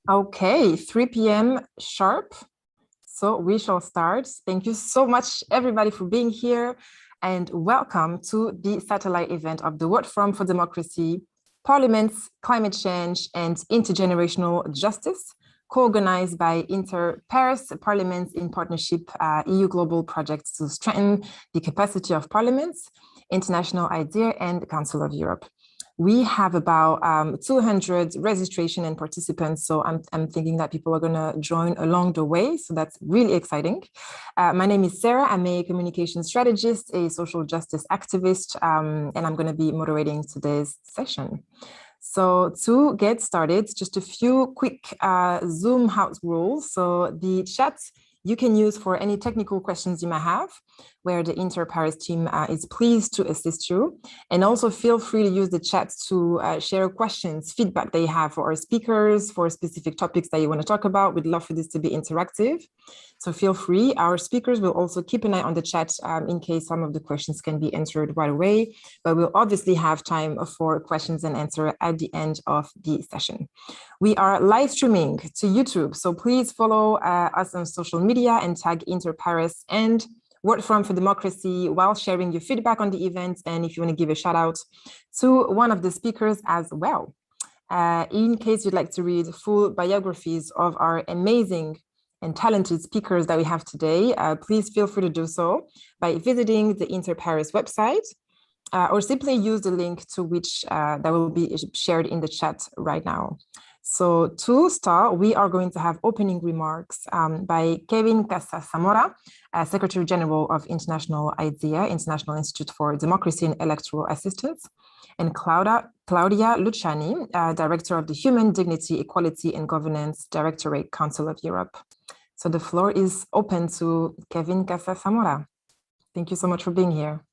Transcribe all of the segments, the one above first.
Okay, 3 p.m. sharp. So we shall start. Thank you so much, everybody, for being here, and welcome to the satellite event of the World Forum for Democracy, Parliaments, Climate Change, and Intergenerational Justice, co-organized by Paris Parliaments in partnership EU Global Projects to strengthen the capacity of parliaments, International IDEA, and the Council of Europe. We have about 200 registration and participants, so I'm thinking that people are going to join along the way, so that's really exciting. My name is Sarah. I'm a communication strategist, a social justice activist, and I'm going to be moderating today's session. So to get started, just a few quick Zoom house rules. So the chat you can use for any technical questions you might have, where the Inter-Paris team is pleased to assist you. And also feel free to use the chat to share questions, feedback that you have for our speakers, for specific topics that you want to talk about. We'd love for this to be interactive. So feel free. Our speakers will also keep an eye on the chat in case some of the questions can be answered right away, but we'll obviously have time for questions and answer at the end of the session. We are live streaming to YouTube, so please follow us on social media and tag Inter-Paris and World Forum for Democracy while sharing your feedback on the event, and if you want to give a shout out to one of the speakers as well. In case you'd like to read full biographies of our amazing and talented speakers that we have today, please feel free to do so by visiting the Inter-Paris website or simply use the link to which that will be shared in the chat right now. So to start, we are going to have opening remarks by Kevin Casasamora, Secretary General of International IDEA, International Institute for Democracy and Electoral Assistance, and Claudia Luciani, Director of the Human Dignity, Equality and Governance Directorate, Council of Europe. So the floor is open to Kevin Casasamora. Thank you so much for being here.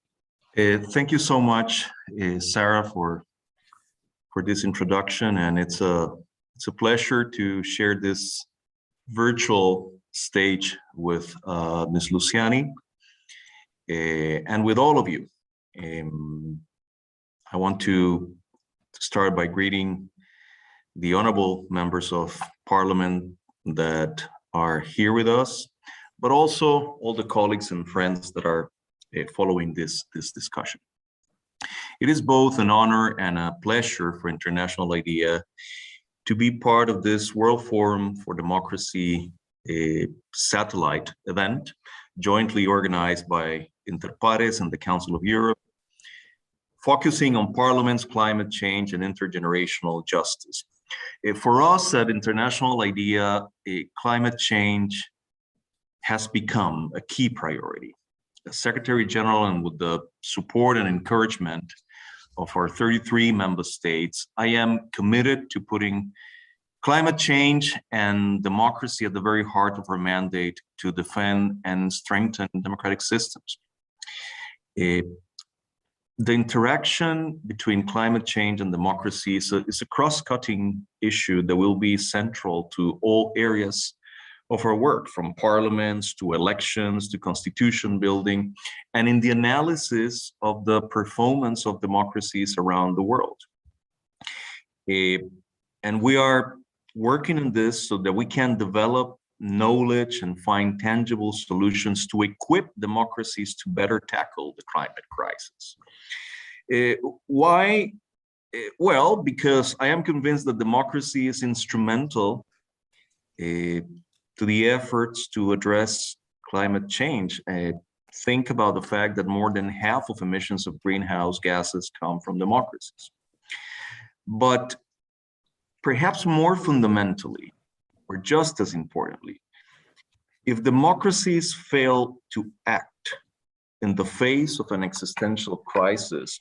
Thank you so much, Sarah, for this introduction, and it's a pleasure to share this virtual stage with Ms. Luciani and with all of you. I want to start by greeting the honorable members of Parliament that are here with us, but also all the colleagues and friends that are following this discussion. It is both an honor and a pleasure for International IDEA to be part of this World Forum for Democracy satellite event, jointly organized by Inter-Paris and the Council of Europe, focusing on parliaments, climate change, and intergenerational justice. For us at International IDEA, climate change has become a key priority. As Secretary General, and with the support and encouragement of our 33 member states, I am committed to putting climate change and democracy at the very heart of our mandate to defend and strengthen democratic systems. The interaction between climate change and democracy is a cross-cutting issue that will be central to all areas of our work, from parliaments to elections to constitution building, and in the analysis of the performance of democracies around the world. And we are working on this so that we can develop knowledge and find tangible solutions to equip democracies to better tackle the climate crisis. Why? Well, because I am convinced that democracy is instrumental to the efforts to address climate change. Think about the fact that more than half of emissions of greenhouse gases come from democracies. But perhaps more fundamentally, or just as importantly, if democracies fail to act in the face of an existential crisis,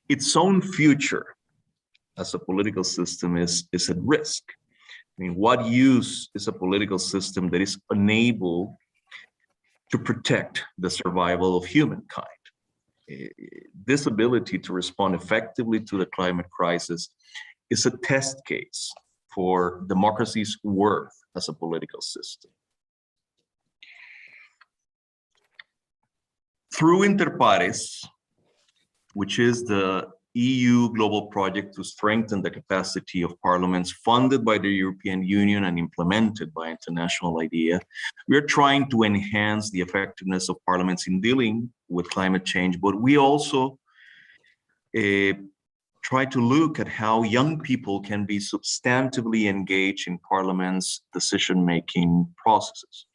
its own future as a political system is at risk. I mean, what use is a political system that is unable to protect the survival of humankind? This ability to respond effectively to the climate crisis is a test case for democracy's worth as a political system. Through Inter-Pares, which is the EU global project to strengthen the capacity of parliaments funded by the European Union and implemented by International IDEA. We are trying to enhance the effectiveness of parliaments in dealing with climate change, but we also try to look at how young people can be substantively engaged in parliament's decision-making processes.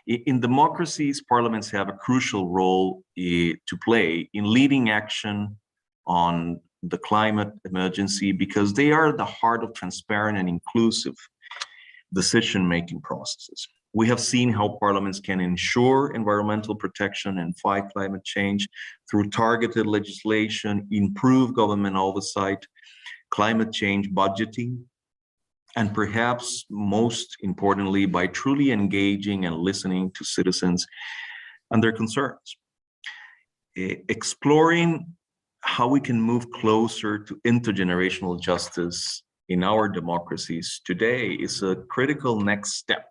In democracies, parliaments have a crucial role to play in leading action on the climate emergency because they are the heart of transparent and inclusive decision-making processes. We have seen how parliaments can ensure environmental protection and fight climate change through targeted legislation, improve government oversight, climate change budgeting, and perhaps most importantly, by truly engaging and listening to citizens and their concerns. Exploring how we can move closer to intergenerational justice in our democracies today is a critical next step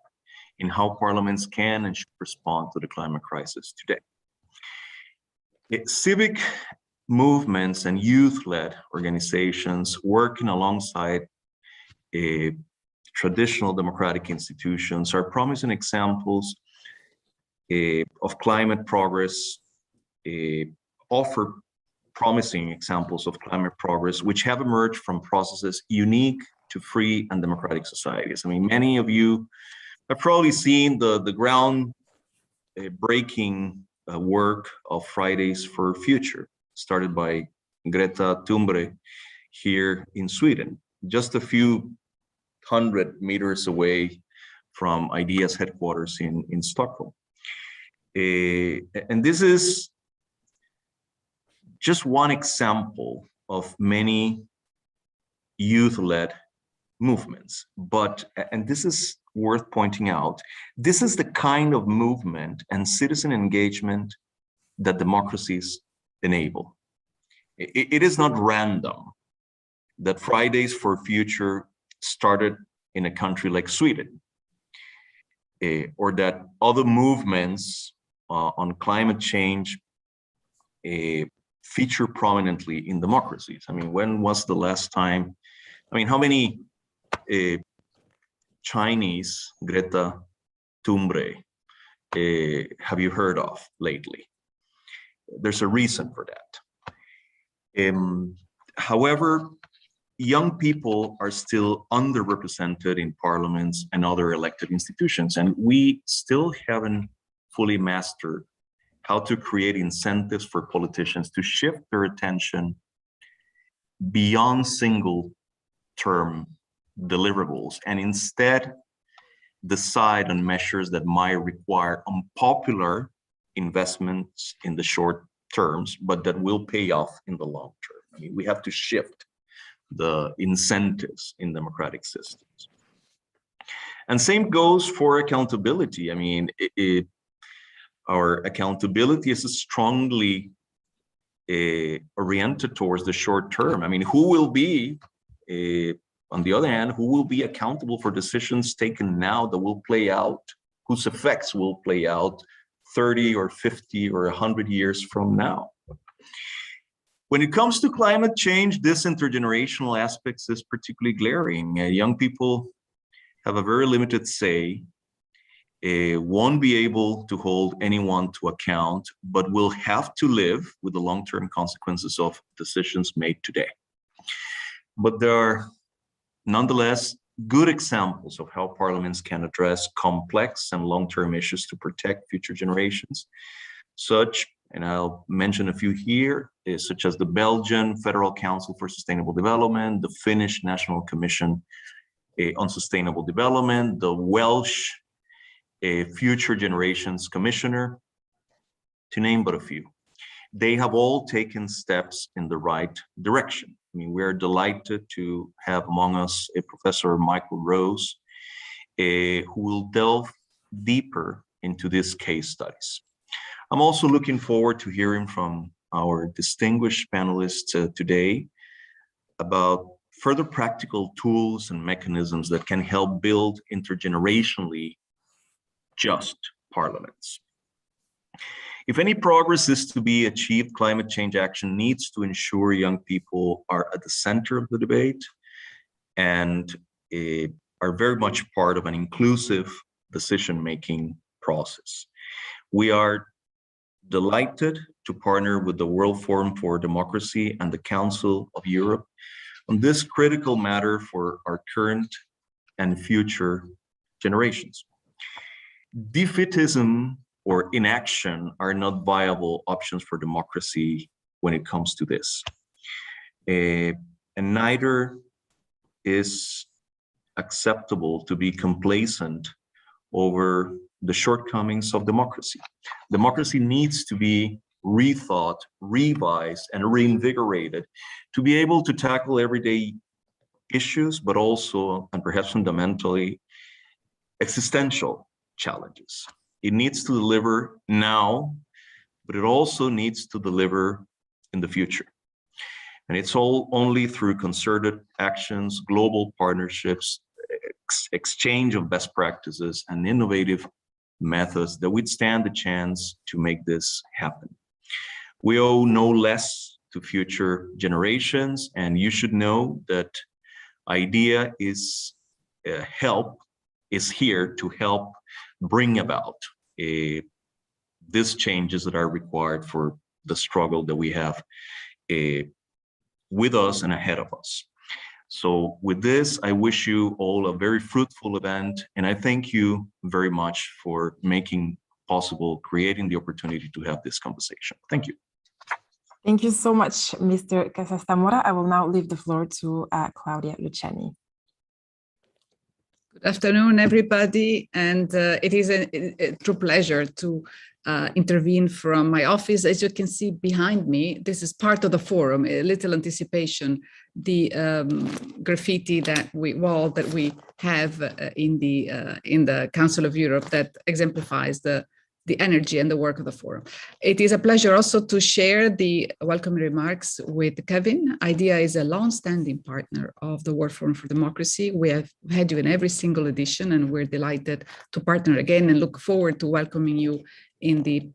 in how parliaments can and should respond to the climate crisis today. Civic movements and youth-led organizations working alongside traditional democratic institutions are promising examples of climate progress, offer promising examples of climate progress, which have emerged from processes unique to free and democratic societies. I mean, many of you have probably seen the ground-breaking work of Fridays for Future, started by Greta Thunberg here in Sweden, just a few 100 meters away from IDEA's headquarters in Stockholm. And this is just one example of many youth-led movements. But, and this is worth pointing out, this is the kind of movement and citizen engagement that democracies enable. It is not random that Fridays for Future started in a country like Sweden, or that other movements on climate change feature prominently in democracies. I mean, when was the last time? I mean, how many Chinese Greta Thunberg have you heard of lately? There's a reason for that. However, young people are still underrepresented in parliaments and other elected institutions, and we still haven't fully mastered how to create incentives for politicians to shift their attention beyond single-term deliverables and instead decide on measures that might require unpopular investments in the short terms, but that will pay off in the long term. I mean, we have to shift the incentives in democratic systems. And same goes for accountability. I mean, our accountability is strongly oriented towards the short term. I mean, who will be, on the other hand, who will be accountable for decisions taken now that will play out, whose effects will play out 30 or 50 or 100 years from now? When it comes to climate change, this intergenerational aspects is particularly glaring. Young people have a very limited say, won't be able to hold anyone to account, but will have to live with the long-term consequences of decisions made today. But there are nonetheless good examples of how parliaments can address complex and long-term issues to protect future generations. Such, and I'll mention a few here, such as the Belgian Federal Council for Sustainable Development, the Finnish National Commission on Sustainable Development, the Welsh Future Generations Commissioner, to name but a few. They have all taken steps in the right direction. I mean, we're delighted to have among us a Professor Michael Rose, who will delve deeper into these case studies. I'm also looking forward to hearing from our distinguished panelists today about further practical tools and mechanisms that can help build intergenerationally just parliaments. If any progress is to be achieved, climate change action needs to ensure young people are at the center of the debate and are very much part of an inclusive decision-making process. We are delighted to partner with the World Forum for Democracy and the Council of Europe on this critical matter for our current and future generations. Defeatism or inaction are not viable options for democracy when it comes to this. And neither is acceptable to be complacent over the shortcomings of democracy. Democracy needs to be rethought, revised, and reinvigorated to be able to tackle everyday issues, but also, and perhaps fundamentally, existential challenges. It needs to deliver now, but it also needs to deliver in the future. And it's all only through concerted actions, global partnerships, exchange of best practices, and innovative methods that we'd stand a chance to make this happen. We owe no less to future generations, and you should know that IDEA is here to help bring about these changes that are required for the struggle that we have with us and ahead of us. So with this, I wish you all a very fruitful event, and I thank you very much for making possible, creating the opportunity to have this conversation. Thank you. Thank you so much, Mr. Casastamora. I will now leave the floor to Claudia Luciani. Good afternoon, everybody, and it is a true pleasure to intervene from my office. As you can see behind me, this is part of the forum, a little anticipation, the graffiti wall that we have in the Council of Europe that exemplifies the energy and the work of the forum. It is a pleasure also to share the welcome remarks with Kevin. IDEA is a long-standing partner of the World Forum for Democracy. We have had you in every single edition, and we're delighted to partner again and look forward to welcoming you in the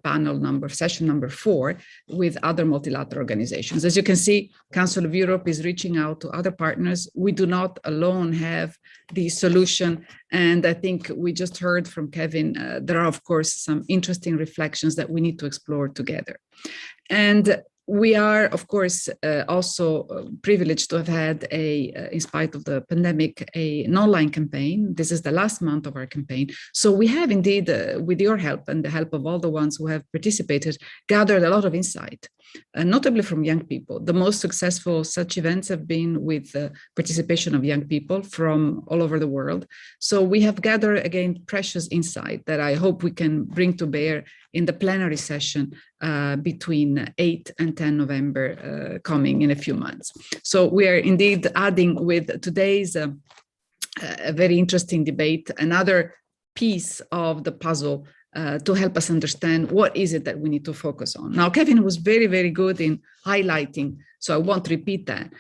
session number 4 with other multilateral organizations. As you can see, Council of Europe is reaching out to other partners. We do not alone have the solution. And I think we just heard from Kevin, there are, of course, some interesting reflections that we need to explore together. And we are, of course, also privileged to have had in spite of the pandemic, an online campaign. This is the last month of our campaign. So we have indeed, with your help and the help of all the ones who have participated, gathered a lot of insight, notably from young people. The most successful such events have been with the participation of young people from all over the world. So we have gathered, again, precious insight that I hope we can bring to bear in the plenary session between 8 and 10 November coming in a few months. So we are indeed adding with today's a very interesting debate, another piece of the puzzle to help us understand what is it that we need to focus on. Now, Kevin was very, very good in highlighting, so I won't repeat that,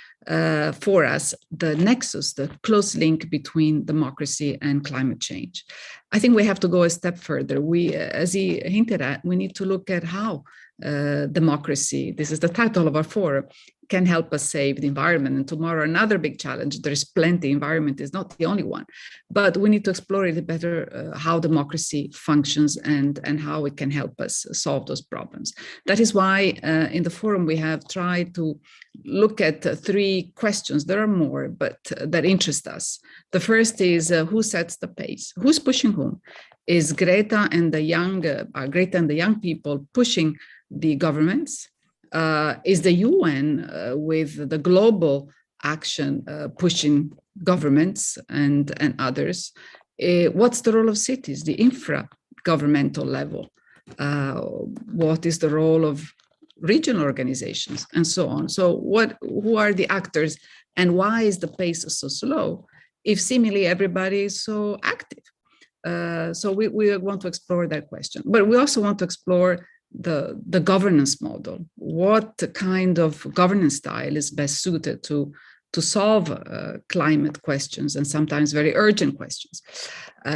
for us, the nexus, the close link between democracy and climate change. I think we have to go a step further. As he hinted at, we need to look at how democracy, this is the title of our forum, can help us save the environment. And tomorrow, another big challenge, there is plenty, environment is not the only one, but we need to explore it better, how democracy functions and how it can help us solve those problems. That is why in the forum, we have tried to look at 3 questions. There are more, but that interest us. The first is who sets the pace? Who's pushing whom? Is Greta and the young people pushing the governments? Is the UN with the global action pushing governments and others? What's the role of cities, the infra-governmental level? What is the role of regional organizations and so on? So who are the actors and why is the pace so slow if seemingly everybody is so active? So we want to explore that question, but we also want to explore the governance model. What kind of governance style is best suited to solve climate questions and sometimes very urgent questions?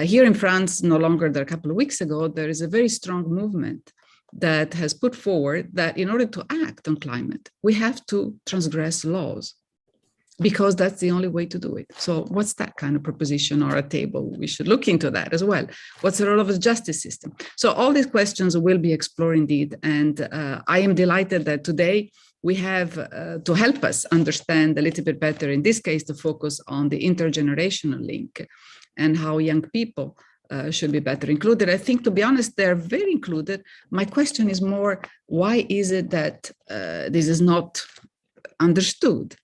Here in France, no longer than a couple of weeks ago, there is a very strong movement that has put forward that in order to act on climate, we have to transgress laws, because that's the only way to do it. So what's that kind of proposition or a table? We should look into that as well. What's the role of the justice system? So all these questions will be explored indeed. And I am delighted that today we have, to help us understand a little bit better, in this case, to focus on the intergenerational link and how young people should be better included. I think, to be honest, they're very included. My question is more, why is it that this is not understood?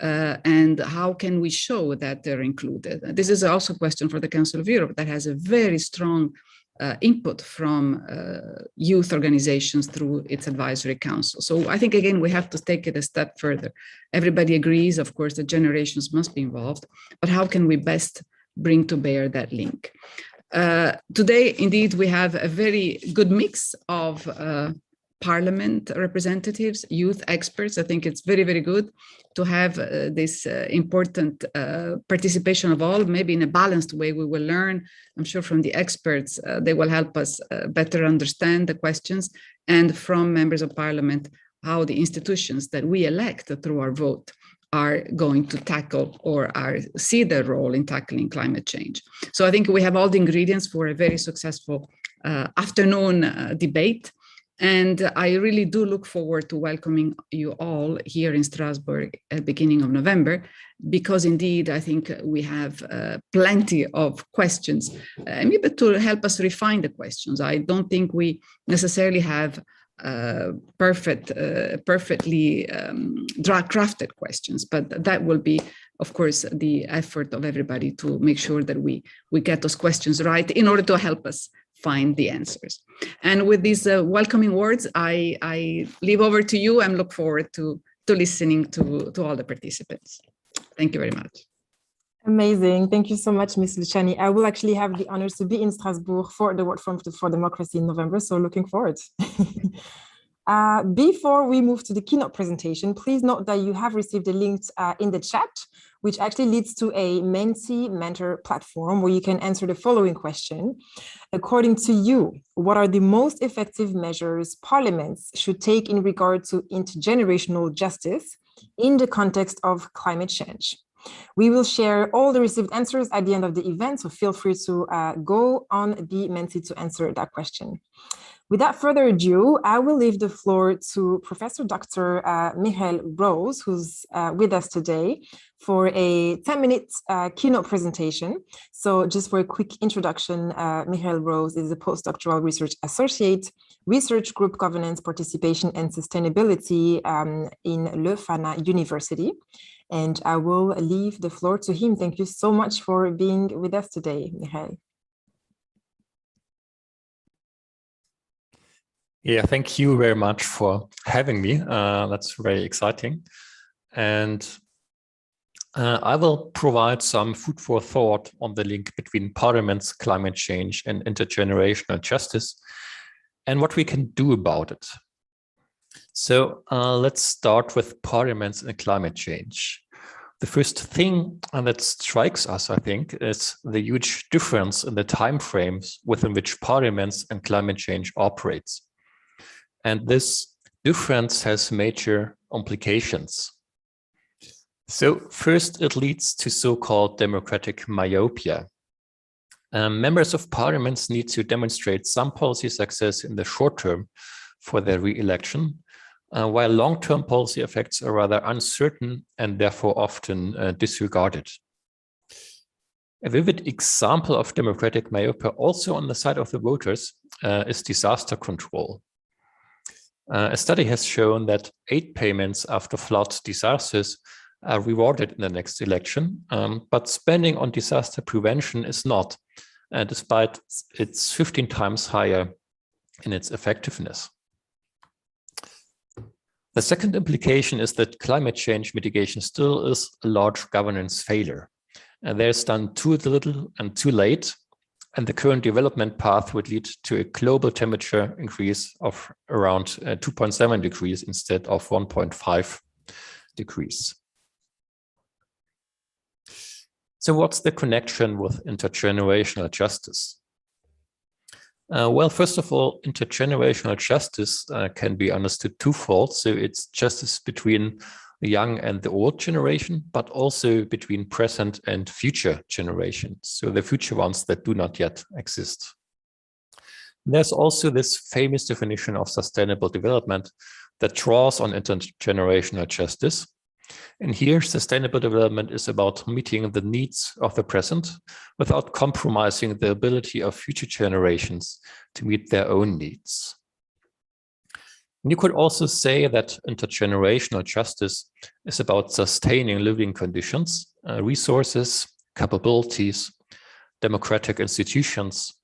And how can we show that they're included? This is also a question for the Council of Europe that has a very strong input from youth organizations through its advisory council. So I think, again, we have to take it a step further. Everybody agrees, of course, that generations must be involved, but how can we best bring to bear that link? Today, indeed, we have a very good mix of parliament representatives, youth experts. I think it's very, very good to have this important participation of all. Maybe in a balanced way, we will learn, I'm sure, from the experts. They will help us better understand the questions, and from members of parliament, how the institutions that we elect through our vote are going to tackle or see their role in tackling climate change. So I think we have all the ingredients for a very successful afternoon debate. And I really do look forward to welcoming you all here in Strasbourg at the beginning of November, because indeed, I think we have plenty of questions, maybe to help us refine the questions. I don't think we necessarily have perfectly crafted questions, but that will be, of course, the effort of everybody to make sure that we get those questions right in order to help us find the answers. And with these welcoming words, I leave over to you and look forward to listening to all the participants. Thank you very much. Amazing. Thank you so much, Ms. Luciani. I will actually have the honors to be in Strasbourg for the World Forum for Democracy in November, so looking forward. Before we move to the keynote presentation, please note that you have received a link in the chat, which actually leads to a Menti-Mentor platform where you can answer the following question. According to you, what are the most effective measures parliaments should take in regard to intergenerational justice in the context of climate change? We will share all the received answers at the end of the event, so feel free to go on the Menti to answer that question. Without further ado, I will leave the floor to Professor Dr. Michael Rose, who's with us today for a 10-minute keynote presentation. So just for a quick introduction, Michael Rose is a postdoctoral research associate, research group governance, participation and sustainability in Le Fana University. And I will leave the floor to him. Thank you so much for being with us today, Michael. Yeah, thank you very much for having me. That's very exciting. And I will provide some food for thought on the link between parliament's climate change and intergenerational justice and what we can do about it. So let's start with parliaments and climate change. The first thing that strikes us, I think, is the huge difference in the timeframes within which parliaments and climate change operates. And this difference has major implications. So first, it leads to so-called democratic myopia. Members of parliaments need to demonstrate some policy success in the short term for their re-election, while long-term policy effects are rather uncertain and therefore often disregarded. A vivid example of democratic myopia also on the side of the voters is disaster control. A study has shown that aid payments after flood disasters are rewarded in the next election, but spending on disaster prevention is not, despite it's 15 times higher in its effectiveness. The second implication is that climate change mitigation still is a large governance failure. There's done too little and too late, and the current development path would lead to a global temperature increase of around 2.7 degrees instead of 1.5 degrees. So what's the connection with intergenerational justice? Well, first of all, intergenerational justice can be understood twofold. So it's justice between the young and the old generation, but also between present and future generations. So the future ones that do not yet exist. There's also this famous definition of sustainable development that draws on intergenerational justice. And here, sustainable development is about meeting the needs of the present without compromising the ability of future generations to meet their own needs. And you could also say that intergenerational justice is about sustaining living conditions, resources, capabilities, democratic institutions,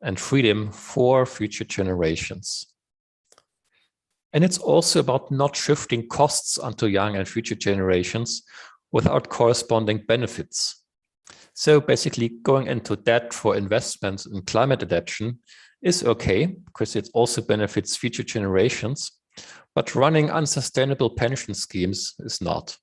and freedom for future generations. And it's also about not shifting costs onto young and future generations without corresponding benefits. So basically going into debt for investments in climate adaptation is okay, because it also benefits future generations, but running unsustainable pension schemes is not.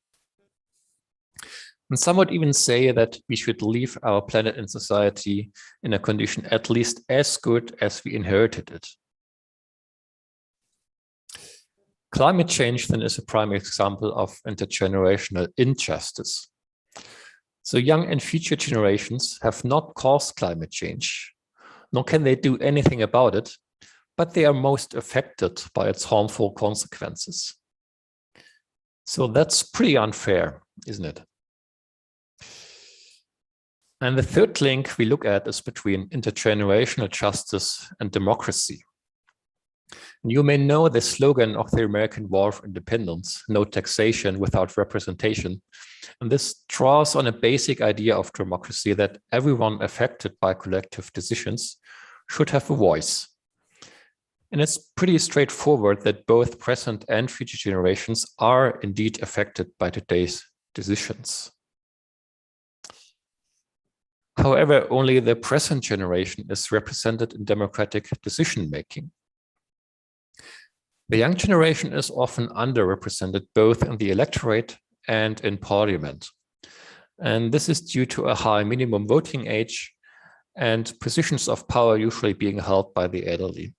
And some would even say that we should leave our planet and society in a condition at least as good as we inherited it. Climate change then is a prime example of intergenerational injustice. So young and future generations have not caused climate change, nor can they do anything about it, but they are most affected by its harmful consequences. So that's pretty unfair, isn't it? And the third link we look at is between intergenerational justice and democracy. You may know the slogan of the American War of Independence, no taxation without representation. And this draws on a basic idea of democracy that everyone affected by collective decisions should have a voice. And it's pretty straightforward that both present and future generations are indeed affected by today's decisions. However, only the present generation is represented in democratic decision-making. The young generation is often underrepresented both in the electorate and in parliament. And this is due to a high minimum voting age and positions of power usually being held by the elderly.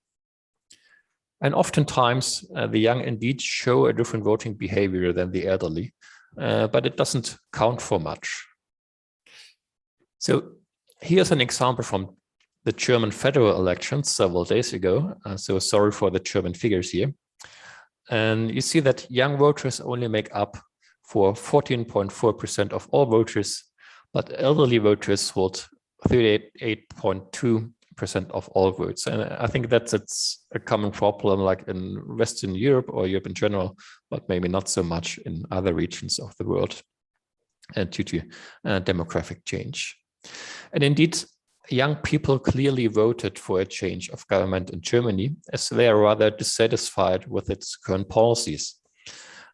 And oftentimes, the young indeed show a different voting behavior than the elderly, but it doesn't count for much. So here's an example from the German federal elections several days ago. So sorry for the German figures here. And you see that young voters only make up for 14.4% of all voters, but elderly voters hold 38.2% of all votes. And I think that's a common problem like in Western Europe or Europe in general, but maybe not so much in other regions of the world due to demographic change. And indeed, young people clearly voted for a change of government in Germany, as they are rather dissatisfied with its current policies,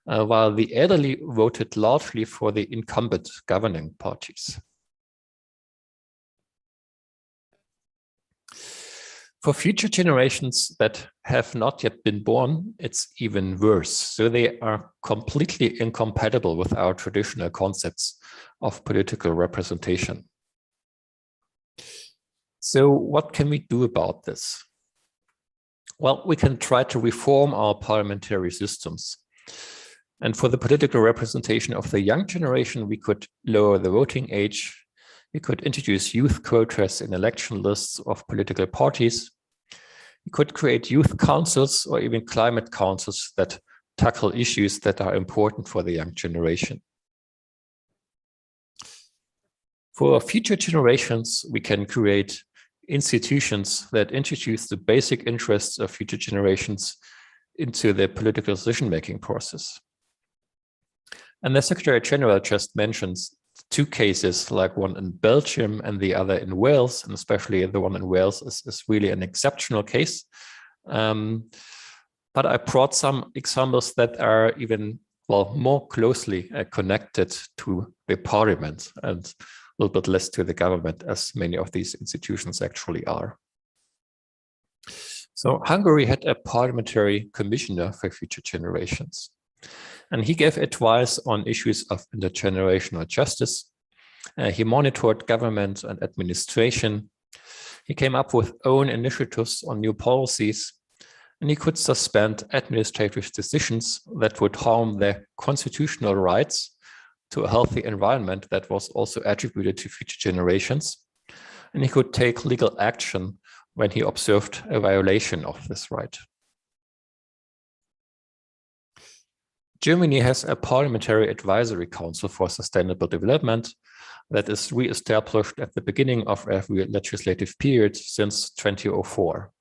while the elderly voted largely for the incumbent governing parties. For future generations that have not yet been born, it's even worse. So they are completely incompatible with our traditional concepts of political representation. So what can we do about this? Well, we can try to reform our parliamentary systems. And for the political representation of the young generation, we could lower the voting age. We could introduce youth quotas in election lists of political parties. We could create youth councils or even climate councils that tackle issues that are important for the young generation. For future generations, we can create institutions that introduce the basic interests of future generations into the political decision-making process. And the Secretary General just mentions two cases, like one in Belgium and the other in Wales, and especially the one in Wales is really an exceptional case. But I brought some examples that are even, well, more closely connected to the parliament and a little bit less to the government, as many of these institutions actually are. So Hungary had a parliamentary commissioner for future generations, and he gave advice on issues of intergenerational justice. He monitored government and administration. He came up with own initiatives on new policies, and he could suspend administrative decisions that would harm their constitutional rights to a healthy environment that was also attributed to future generations. And he could take legal action when he observed a violation of this right. Germany has a parliamentary advisory council for sustainable development that is re-established at the beginning of every legislative period since 2004.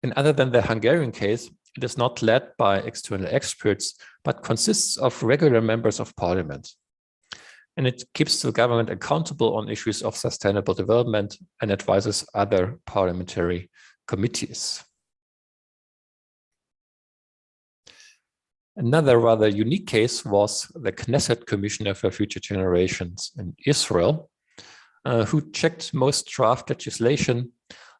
And other than the Hungarian case, it is not led by external experts, but consists of regular members of parliament. And it keeps the government accountable on issues of sustainable development and advises other parliamentary committees. Another rather unique case was the Knesset Commissioner for Future Generations in Israel, who checked most draft legislation,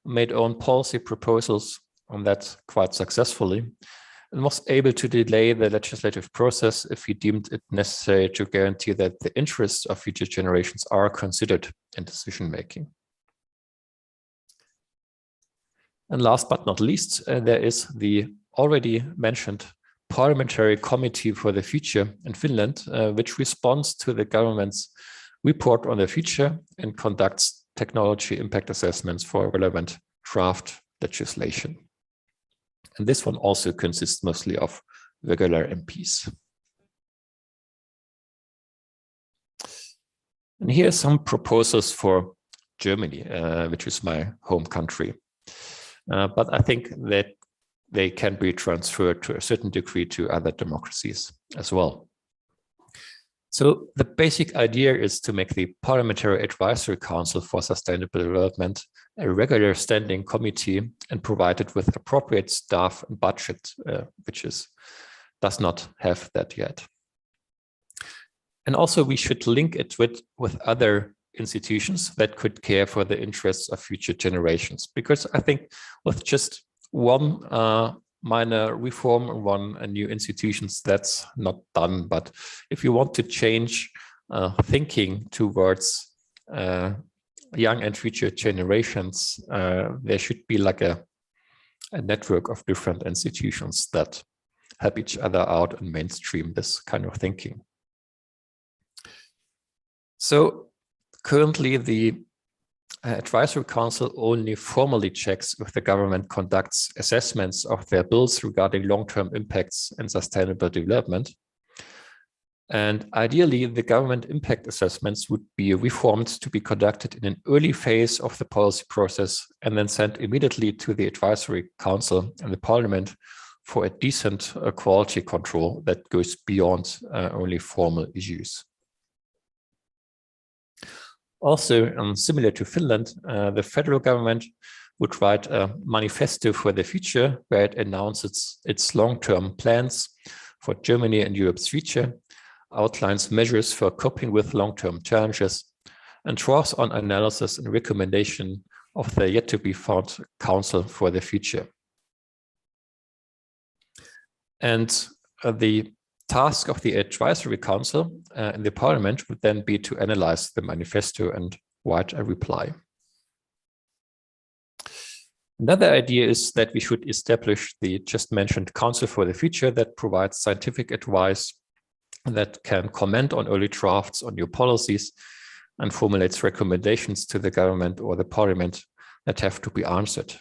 made own policy proposals on that quite successfully, and was able to delay the legislative process if he deemed it necessary to guarantee that the interests of future generations are considered in decision-making. And last but not least, there is the already mentioned Parliamentary Committee for the Future in Finland, which responds to the government's report on the future and conducts technology impact assessments for relevant draft legislation. And this one also consists mostly of regular MPs. And here are some proposals for Germany, which is my home country. But I think that they can be transferred to a certain degree to other democracies as well. So the basic idea is to make the Parliamentary Advisory Council for Sustainable Development a regular standing committee and provide it with appropriate staff and budget, which does not have that yet. And also we should link it with other institutions that could care for the interests of future generations, because I think with just one minor reform and one new institutions, that's not done. But if you want to change thinking towards young and future generations, there should be like a network of different institutions that help each other out and mainstream this kind of thinking. So currently the Advisory Council only formally checks if the government conducts assessments of their bills regarding long-term impacts and sustainable development. And ideally, the government impact assessments would be reformed to be conducted in an early phase of the policy process and then sent immediately to the Advisory Council and the Parliament for a decent quality control that goes beyond only formal issues. Also, similar to Finland, the federal government would write a manifesto for the future where it announces its long-term plans for Germany and Europe's future, outlines measures for coping with long-term challenges, and draws on analysis and recommendation of the yet-to-be-found Council for the Future. And the task of the Advisory Council in the Parliament would then be to analyze the manifesto and write a reply. Another idea is that we should establish the just mentioned Council for the Future that provides scientific advice, that can comment on early drafts on new policies and formulates recommendations to the government or the Parliament that have to be answered.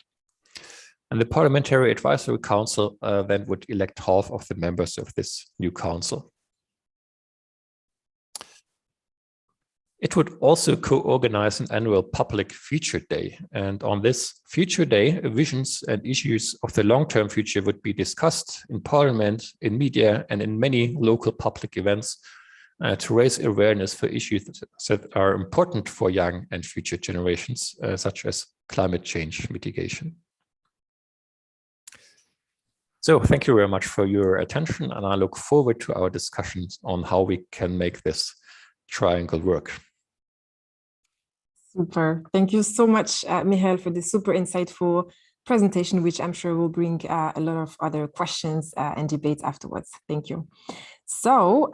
And the Parliamentary Advisory Council then would elect half of the members of this new council. It would also co-organize an annual public future day. And on this future day, visions and issues of the long-term future would be discussed in Parliament, in media, and in many local public events to raise awareness for issues that are important for young and future generations, such as climate change mitigation. So thank you very much for your attention, and I look forward to our discussions on how we can make this triangle work. Super. Thank you so much, Michael, for this super insightful presentation, which I'm sure will bring a lot of other questions and debates afterwards. Thank you. So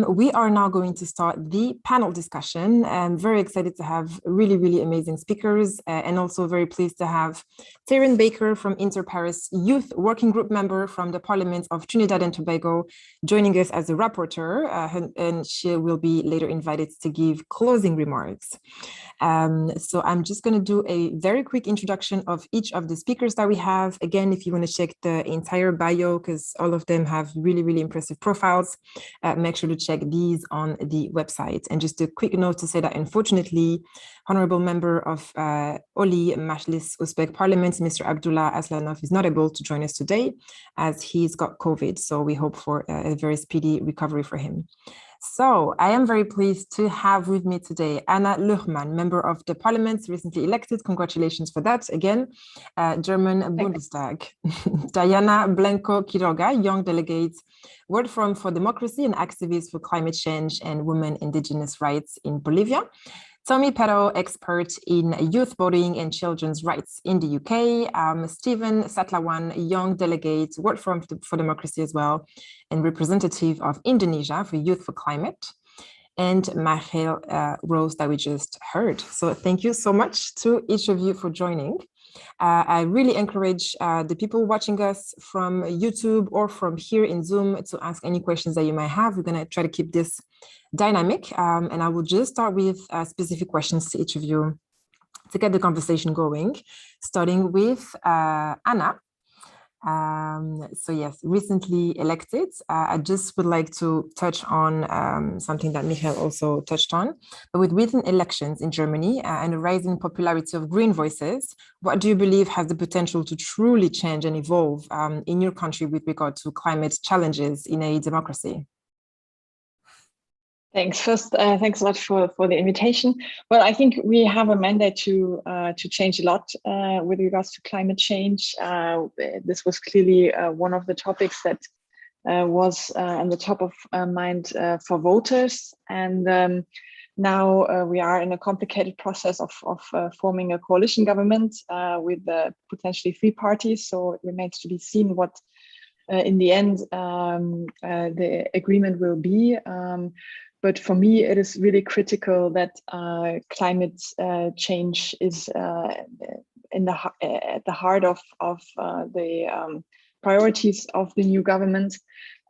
we are now going to start the panel discussion. I'm very excited to have really, really amazing speakers and also very pleased to have Taryn Baker from Inter-Paris Youth Working Group member from the Parliament of Trinidad and Tobago joining us as a rapporteur, and she will be later invited to give closing remarks. So I'm just going to do a very quick introduction of each of the speakers that we have. Again, if you want to check the entire bio, because all of them have really, really impressive profiles, make sure to check these on the website. And just a quick note to say that unfortunately, Honorable Member of Oliy, Majlis Uzbek Parliament, Mr. Abdulla Aslanov is not able to join us today as he's got COVID. So we hope for a very speedy recovery for him. So I am very pleased to have with me today Anna Luchmann, member of the parliament, recently elected. Congratulations for that again. German Bundestag. Dayana Blanco Quiroga, young delegate, World Forum for Democracy and activist for climate change and women indigenous rights in Bolivia. Tommy Pero, expert in youth voting and children's rights in the UK. Stephen Satlawan, young delegate, World Forum for Democracy as well, and representative of Indonesia for Youth for Climate. And Michael Rose that we just heard. So thank you so much to each of you for joining. I really encourage the people watching us from YouTube or from here in Zoom to ask any questions that you might have. We're going to try to keep this dynamic, and I will just start with specific questions to each of you to get the conversation going, starting with Anna. So yes, recently elected. I just would like to touch on something that Michael also touched on. But with recent elections in Germany and a rising popularity of green voices, what do you believe has the potential to truly change and evolve in your country with regard to climate challenges in a democracy? Thanks. First, thanks a lot for the invitation. Well, I think we have a mandate to change a lot with regards to climate change. This was clearly one of the topics that was on the top of mind for voters. And now we are in a complicated process of forming a coalition government with potentially 3 parties. So it remains to be seen what in the end the agreement will be. But for me, it is really critical that climate change is at the heart of the priorities of the new government.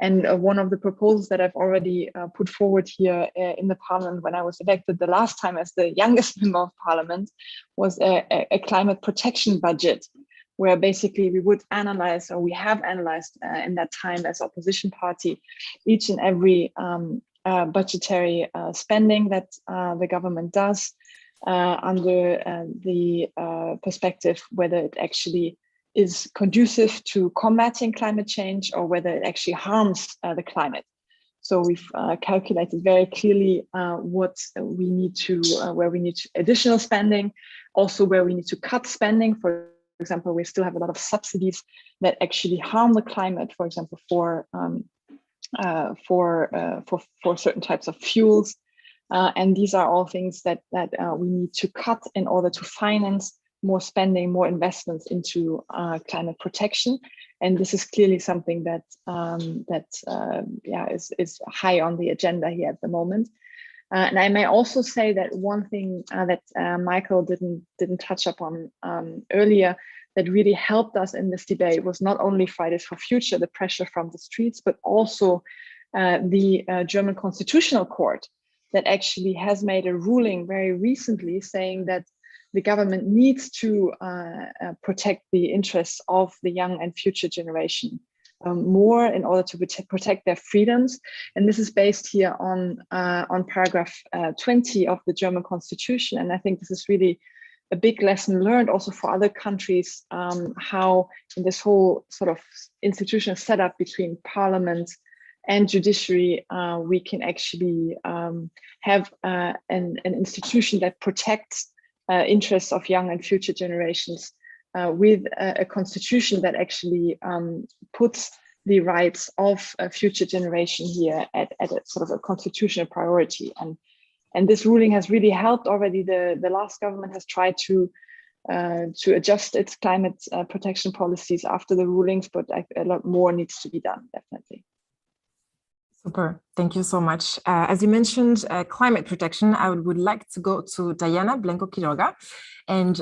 And one of the proposals that I've already put forward here in the parliament when I was elected the last time as the youngest member of parliament was a climate protection budget, where basically we would analyze, or we have analyzed in that time as opposition party, each and every budgetary spending that the government does under the perspective whether it actually is conducive to combating climate change or whether it actually harms the climate. So we've calculated very clearly what we need to, where we need additional spending, also where we need to cut spending. For example, we still have a lot of subsidies that actually harm the climate, for example, for certain types of fuels, and these are all things that we need to cut in order to finance more spending, more investments into climate protection. And this is clearly something that is high on the agenda here at the moment. And I may also say that one thing that Michael didn't touch upon earlier that really helped us in this debate was not only Fridays for Future, the pressure from the streets, but also the German Constitutional Court that actually has made a ruling very recently saying that the government needs to protect the interests of the young and future generation more in order to protect their freedoms. And this is based here on paragraph 20 of the German Constitution. And I think this is really a big lesson learned also for other countries, how in this whole sort of institutional setup between parliament and judiciary, we can actually have an institution that protects interests of young and future generations with a constitution that actually puts the rights of a future generation here at a sort of a constitutional priority. And this ruling has really helped already. The last government has tried to adjust its climate protection policies after the rulings, but a lot more needs to be done, definitely. Super, thank you so much. As you mentioned, climate protection, I would like to go to Dayana Blanco Quiroga and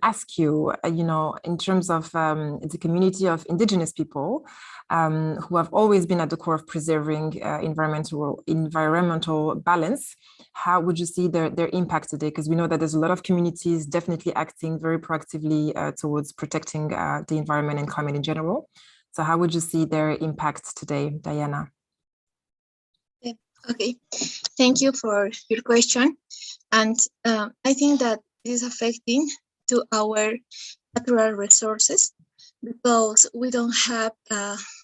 ask you, in terms of the community of indigenous people who have always been at the core of preserving environmental balance, how would you see their impact today? Because we know that there's a lot of communities definitely acting very proactively towards protecting the environment and climate in general. So how would you see their impact today, Dayana? Okay, thank you for your question. And I think that it is affecting to our natural resources because we don't have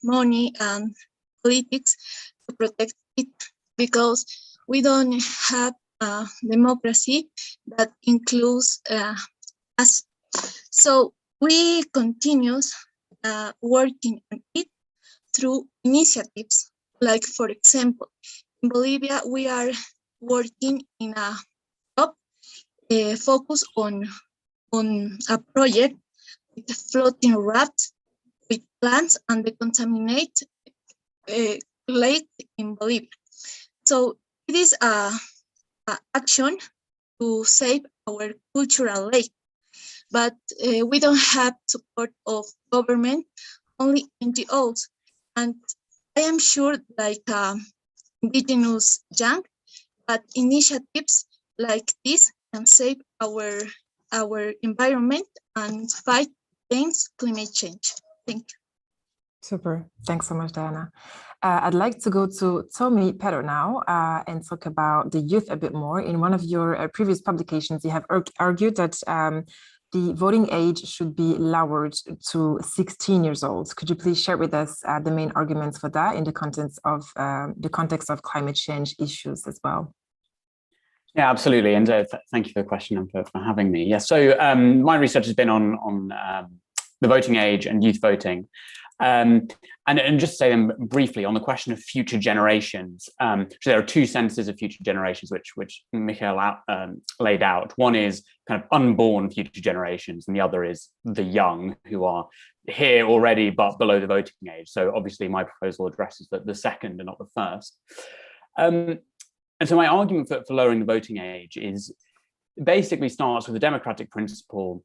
money and politics to protect it, because we don't have democracy that includes us. So we continue working on it through initiatives, like, for example, in Bolivia, we are working in a job focus on a project with floating rafts with plants and decontaminate lake in Bolivia. So it is a action to save our cultural lake, but we don't have support of government, only NGOs. And I am sure, like indigenous young, but initiatives like this can save our environment and fight against climate change. Thank you. Super. Thanks so much, Diana. I'd like to go to Tommy Pedro now and talk about the youth a bit more. In one of your previous publications, you have argued that the voting age should be lowered to 16 years old. Could you please share with us the main arguments for that in the context of climate change issues as well? Yeah, absolutely. And thank you for the question and for having me. Yeah, so my research has been on the voting age and youth voting. And just to say them briefly on the question of future generations. So there are two senses of future generations which Michael laid out. One is kind of unborn future generations, and the other is the young who are here already but below the voting age. So obviously my proposal addresses the second and not the first. And so my argument for lowering the voting age is basically starts with the democratic principle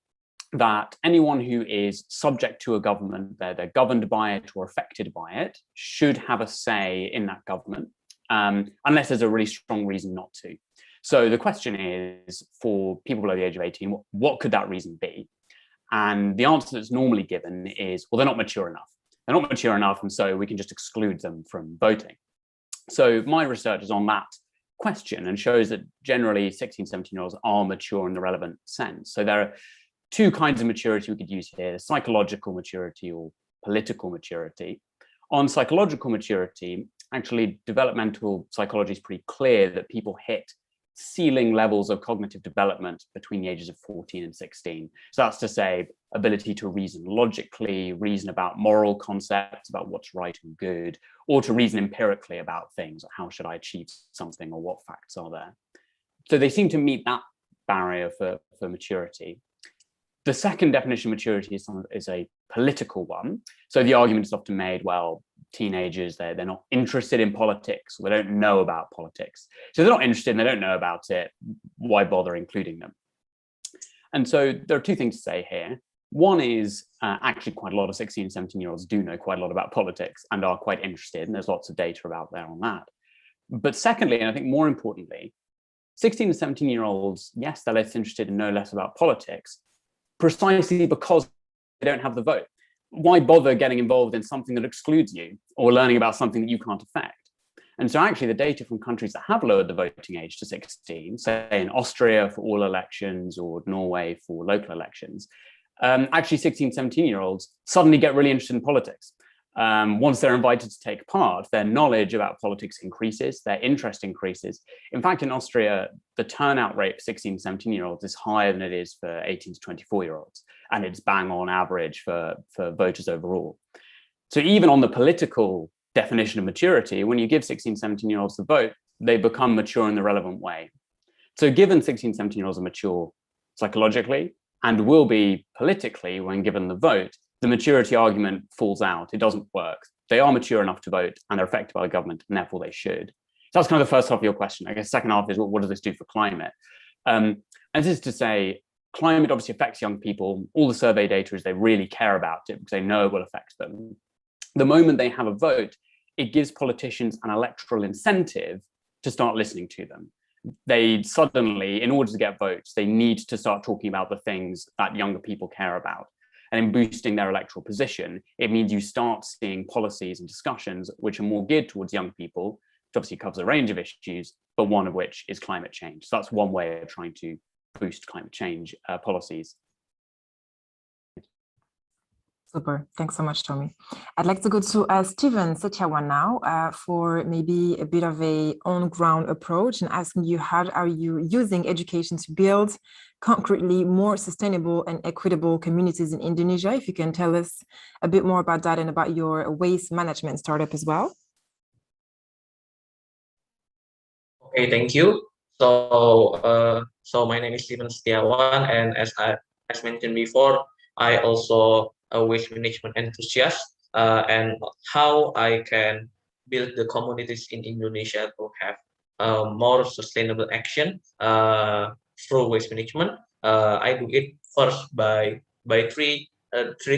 that anyone who is subject to a government, they're governed by it or affected by it, should have a say in that government, unless there's a really strong reason not to. So the question is, for people below the age of 18, what could that reason be? And the answer that's normally given is, well, they're not mature enough. They're not mature enough, and so we can just exclude them from voting. So my research is on that question and shows that generally 16, 17-year-olds are mature in the relevant sense. So there are two kinds of maturity we could use here: psychological maturity or political maturity. On psychological maturity, actually developmental psychology is pretty clear that people hit ceiling levels of cognitive development between the ages of 14 and 16. So that's to say, ability to reason logically, reason about moral concepts, about what's right and good, or to reason empirically about things, like how should I achieve something or what facts are there. So they seem to meet that barrier for maturity. The second definition of maturity is a political one. So the argument is often made, well, teenagers, they're not interested in politics, or they don't know about politics. So they're not interested and they don't know about it. Why bother including them? And so there are two things to say here. One is actually quite a lot of 16 and 17-year-olds do know quite a lot about politics and are quite interested, and there's lots of data out there on that. But secondly, and I think more importantly, 16 and 17-year-olds, yes, they're less interested and know less about politics, precisely because they don't have the vote. Why bother getting involved in something that excludes you or learning about something that you can't affect? And so actually the data from countries that have lowered the voting age to 16, say in Austria for all elections or Norway for local elections, actually 16, 17-year-olds suddenly get really interested in politics. Once they're invited to take part, their knowledge about politics increases, their interest increases. In fact, in Austria, the turnout rate for 16, 17-year-olds is higher than it is for 18 to 24-year-olds. And it's bang on average for voters overall. So even on the political definition of maturity, when you give 16, 17-year-olds the vote, they become mature in the relevant way. So given 16, 17-year-olds are mature psychologically and will be politically when given the vote, the maturity argument falls out. It doesn't work. They are mature enough to vote and they're affected by the government, and therefore they should. So that's kind of the first half of your question. I guess the second half is, well, what does this do for climate? And this is to say, climate obviously affects young people. All the survey data is they really care about it because they know it will affect them. The moment they have a vote, it gives politicians an electoral incentive to start listening to them. They suddenly, in order to get votes, they need to start talking about the things that younger people care about. And in boosting their electoral position, it means you start seeing policies and discussions which are more geared towards young people, which obviously covers a range of issues, but one of which is climate change. So that's one way of trying to boost climate change policies. Super. Thanks so much, Tommy. I'd like to go to Stephen Setyawan now for maybe a bit of a on-ground approach and asking you, how are you using education to build concretely more sustainable and equitable communities in Indonesia? If you can tell us a bit more about that and about your waste management startup as well. Okay, thank you. So my name is Stephen Setyawan, and as mentioned before, I also a waste management enthusiast, and how I can build the communities in Indonesia to have more sustainable action through waste management. I do it first by three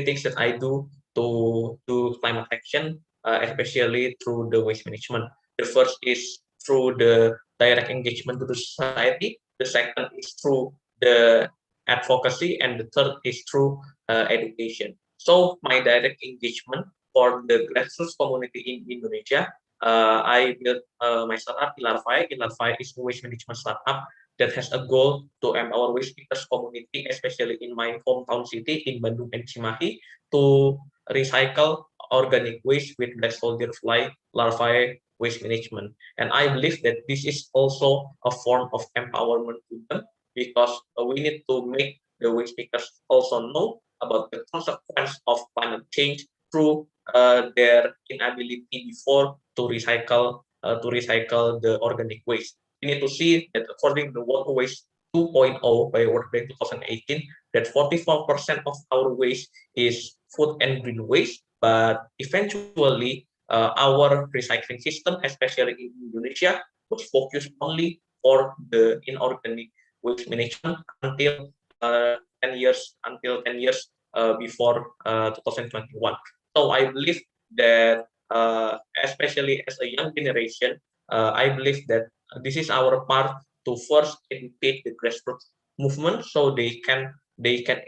things that I do to do climate action, especially through the waste management. The first is through the direct engagement to the society. The second is through the advocacy, and the third is through education. So my direct engagement for the grassroots community in Indonesia, I built my startup Ilarfy. Ilarfy is a waste management startup that has a goal to empower waste pickers community, especially in my hometown city in Bandung and Cimahi, to recycle organic waste with black soldier fly larvae waste management. And I believe that this is also a form of empowerment to them, because we need to make the waste pickers also know about the consequence of climate change through their inability before to recycle the organic waste. We need to see that according to Water Waste 2.0 by World Bank 2018, that 44% of our waste is food and green waste, but eventually our recycling system, especially in Indonesia, was focused only for the inorganic waste management until 10 years before 2021. So I believe that especially as a young generation, I believe that this is our part to first educate the grassroots movement, so they can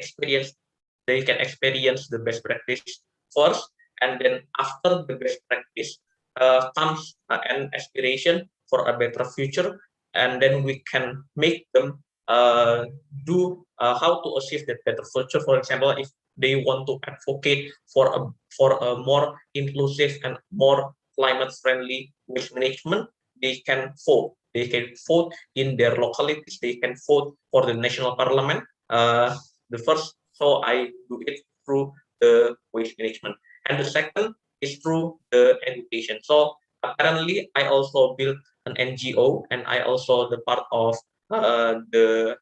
experience the best practice first, and then after the best practice comes an aspiration for a better future, and then we can make them do how to achieve that better future. For example, if they want to advocate for a more inclusive and more climate-friendly waste management, they can vote. They can vote in their localities. They can vote for the national parliament. So I do it through the waste management, and the second is through the education. So apparently, I also built an NGO, and I also the part of the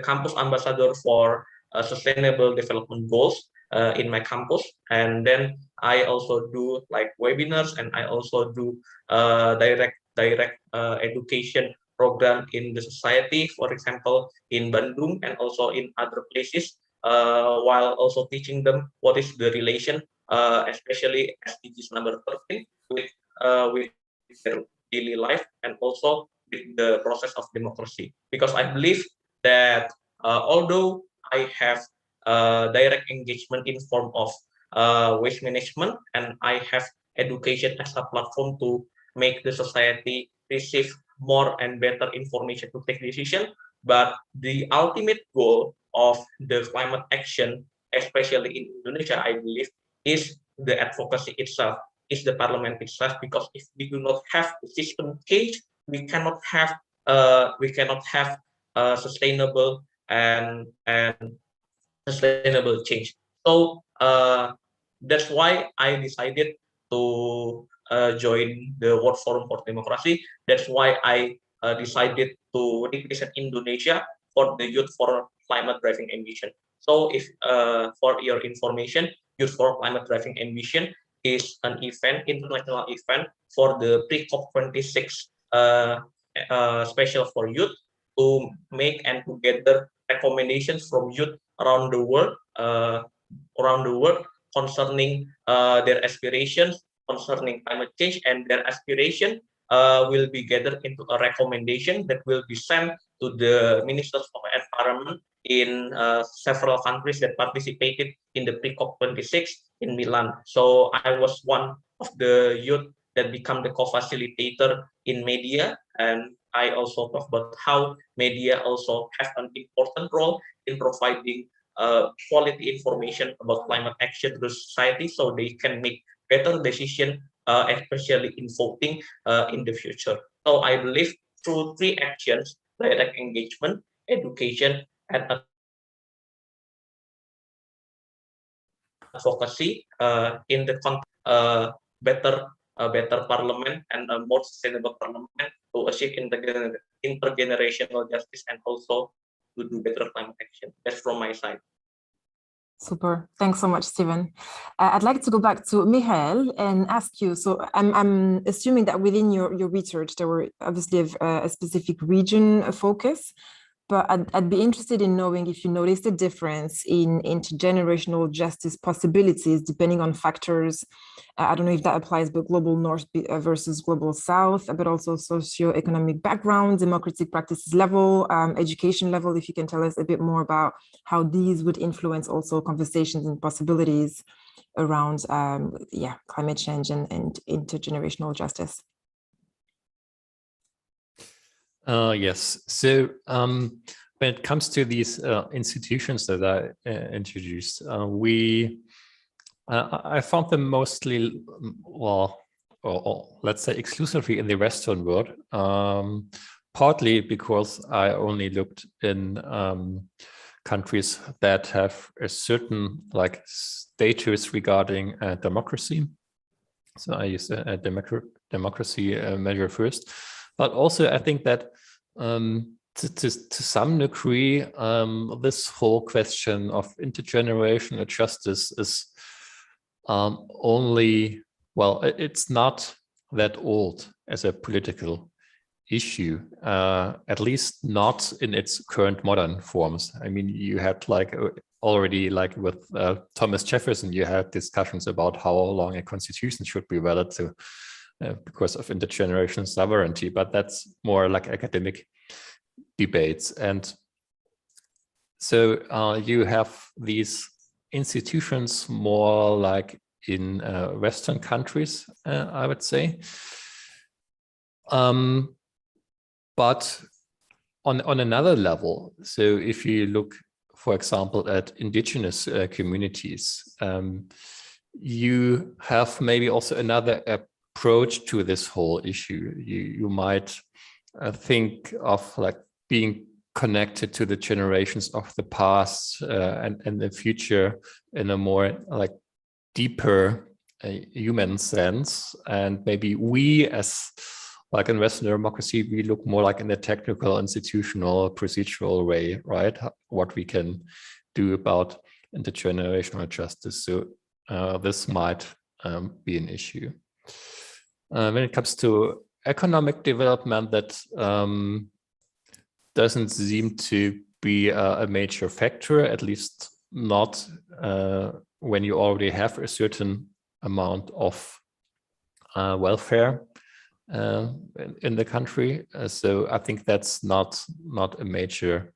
campus ambassador for sustainable development goals in my campus. And then I also do like webinars, and I also do direct education program in the society, for example in Bandung and also in other places, while also teaching them what is the relation, especially SDGs number 13 with their daily life, and also with the process of democracy. Because I believe that although I have direct engagement in form of waste management, and I have education as a platform to make the society receive more and better information to take decision, but the ultimate goal of the climate action, especially in Indonesia, I believe, is the advocacy itself, is the parliament itself. Because if we do not have the system change, we cannot have sustainable and sustainable change. So that's why I decided to join the World Forum for Democracy. That's why I decided to represent Indonesia for the Youth for Climate Driving Ambition. So if for your information, Youth for Climate Driving Ambition is an event, international event for the pre-COP26 special for youth to make and to gather recommendations from youth around the world concerning their aspirations concerning climate change, and their aspiration will be gathered into a recommendation that will be sent to the ministers of environment in several countries that participated in the pre-COP26 in Milan. So I was one of the youth that become the co-facilitator in media, and I also talk about how media also have an important role in providing quality information about climate action to society, so they can make better decisions, especially in voting in the future. So I believe through 3 actions: direct engagement, education, and advocacy in the better parliament and a more sustainable parliament to achieve intergenerational justice and also to do better climate action. That's from my side. Super. Thanks so much, Steven. I'd like to go back to Michael and ask you, so I'm assuming that within your research, there were obviously a specific region focus, but I'd be interested in knowing if you noticed a difference in intergenerational justice possibilities depending on factors. I don't know if that applies, but global North versus global South, but also socioeconomic background, democratic practices level, education level, if you can tell us a bit more about how these would influence also conversations and possibilities around climate change and intergenerational justice. Yes. So when it comes to these institutions that I introduced, I found them mostly, well, or let's say exclusively in the Western world, partly because I only looked in countries that have a certain status regarding democracy. So I use a democracy measure first. But also, I think that to some degree, this whole question of intergenerational justice is it's not that old as a political issue, at least not in its current modern forms. I mean, you had already with Thomas Jefferson, you had discussions about how long a constitution should be valid to because of intergenerational sovereignty, but that's more like academic debates. And so you have these institutions more like in Western countries, I would say. But on another level, so if you look, for example, at indigenous communities, you have maybe also another approach to this whole issue. You might think of being connected to the generations of the past and the future in a more deeper human sense. And maybe we as in Western democracy, we look more in the technical, institutional, procedural way, right? What we can do about intergenerational justice. So this might be an issue. When it comes to economic development, that doesn't seem to be a major factor, at least not when you already have a certain amount of welfare in the country. So I think that's not a major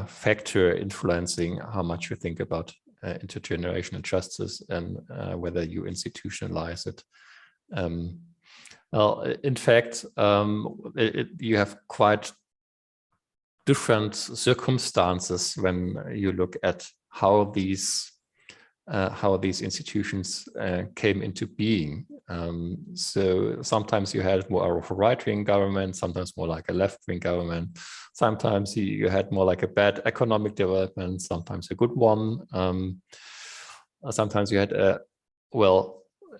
factor influencing how much you think about intergenerational justice and whether you institutionalize it. Well, in fact, you have quite different circumstances when you look at how these institutions came into being. So sometimes you had more of a right-wing government, sometimes more like a left-wing government. Sometimes you had more like a bad economic development, sometimes a good one. Sometimes you had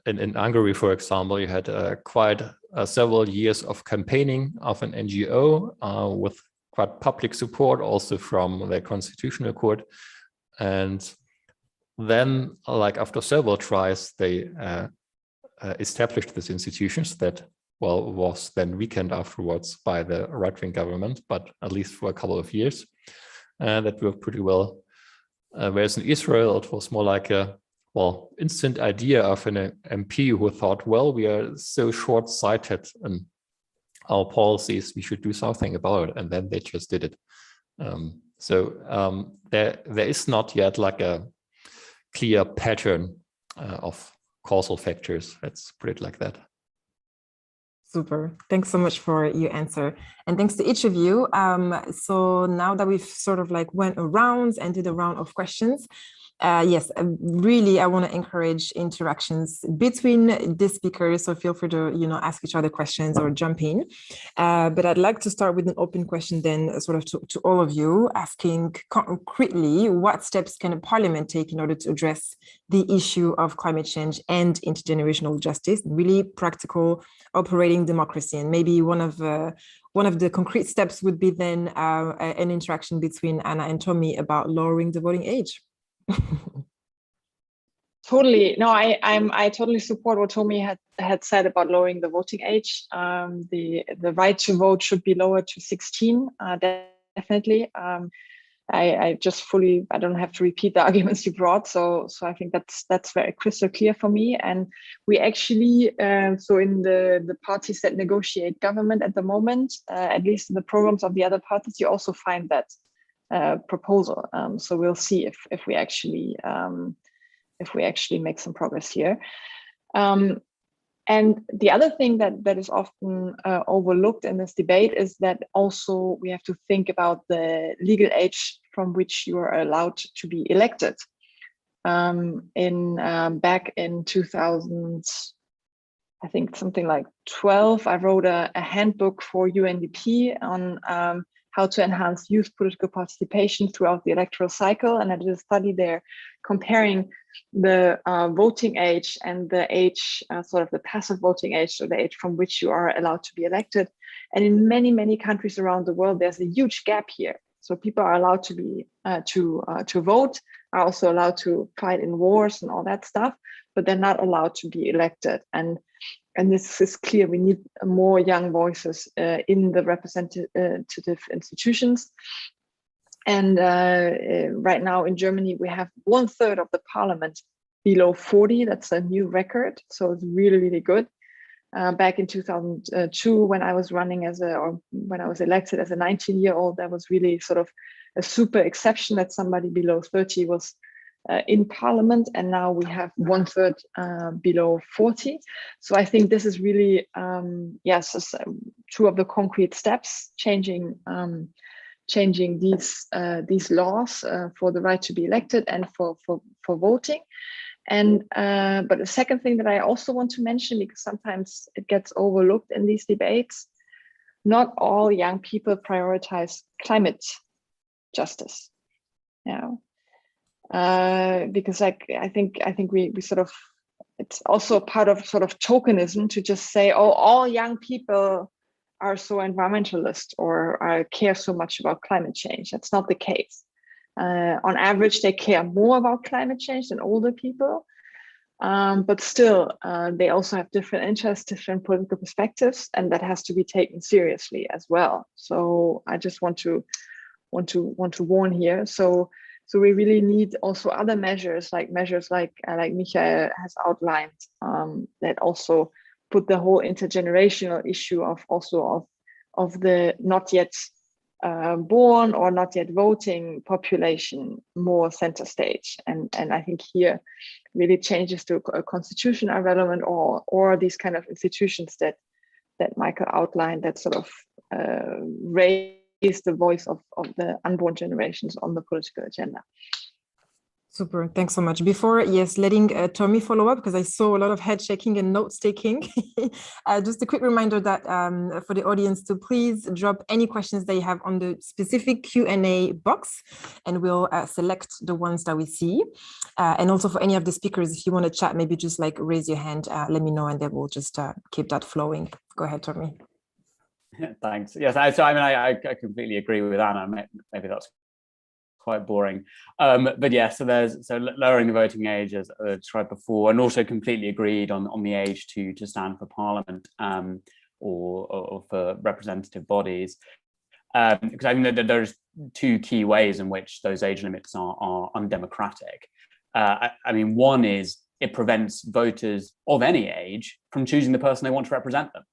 in Hungary, for example, you had quite several years of campaigning of an NGO with quite public support, also from the Constitutional Court. And then, like after several tries, they established these institutions that, well, was then weakened afterwards by the right-wing government, but at least for a couple of years, that worked pretty well. Whereas in Israel, it was more like a, well, instant idea of an MP who thought, well, we are so short-sighted in our policies, we should do something about it. And then they just did it. There is not yet like a clear pattern of causal factors. Let's put it like that. Super. Thanks so much for your answer. And thanks to each of you. So now that we've sort of like went around and did a round of questions, yes, really, I want to encourage interactions between the speakers. So feel free to, ask each other questions or jump in. But I'd like to start with an open question then sort of to all of you, asking concretely, what steps can a parliament take in order to address the issue of climate change and intergenerational justice, really practical operating democracy? And maybe one of the concrete steps would be then an interaction between Anna and Tommy about lowering the voting age. Totally. No, I totally support what Tommy had said about lowering the voting age. The right to vote should be lowered to 16, definitely. I don't have to repeat the arguments you brought. So I think that's very crystal clear for me. And we actually, so in the parties that negotiate government at the moment, at least in the programs of the other parties, you also find that proposal. So we'll see if we actually make some progress here. And the other thing that is often overlooked in this debate is that also we have to think about the legal age from which you are allowed to be elected. Back in 2000, I think something like 12, I wrote a handbook for UNDP on how to enhance youth political participation throughout the electoral cycle. And I did a study there comparing the voting age and the age, sort of the passive voting age, so the age from which you are allowed to be elected. And in many, many countries around the world, there's a huge gap here. So people are allowed to be to vote, are also allowed to fight in wars and all that stuff, but they're not allowed to be elected. And this is clear. We need more young voices in the representative institutions. And right now in Germany, we have 1/3 of the parliament below 40. That's a new record. So it's really, really good. Back in 2002, when I was when I was elected as a 19-year-old, that was really sort of a super exception that somebody below 30 was in parliament, and now we have 1/3 below 40. So I think this is really, yes, two of the concrete steps, changing these laws for the right to be elected and for voting. And but the second thing that I also want to mention, because sometimes it gets overlooked in these debates, not all young people prioritize climate justice. Because I think we sort of, it's also part of sort of tokenism to just say, oh, all young people are so environmentalist or care so much about climate change. That's not the case. On average, they care more about climate change than older people, but still, they also have different interests, different political perspectives, and that has to be taken seriously as well. So I just want to warn here. So we really need also other measures like Michael has outlined, that also put the whole intergenerational issue of the not yet born or not yet voting population more center stage. And I think here really changes to a constitution are relevant, or these kind of institutions that Michael outlined that sort of raise the voice of the unborn generations on the political agenda. Super, thanks so much. Before, yes, letting Tommy follow up, because I saw a lot of head shaking and notes taking. Just a quick reminder that for the audience to please drop any questions they have on the specific Q&A box, and we'll select the ones that we see. And also for any of the speakers, if you want to chat, maybe just like raise your hand, let me know, and then we'll just keep that flowing. Go ahead, Tommy. Yeah, thanks. Yes, so I mean, I completely agree with Anna. Maybe that's quite boring. But yeah, so lowering the voting age, as described before, and also completely agreed on the age to stand for parliament or for representative bodies. Because I think that there's two key ways in which those age limits are undemocratic. I mean, one is it prevents voters of any age from choosing the person they want to represent them.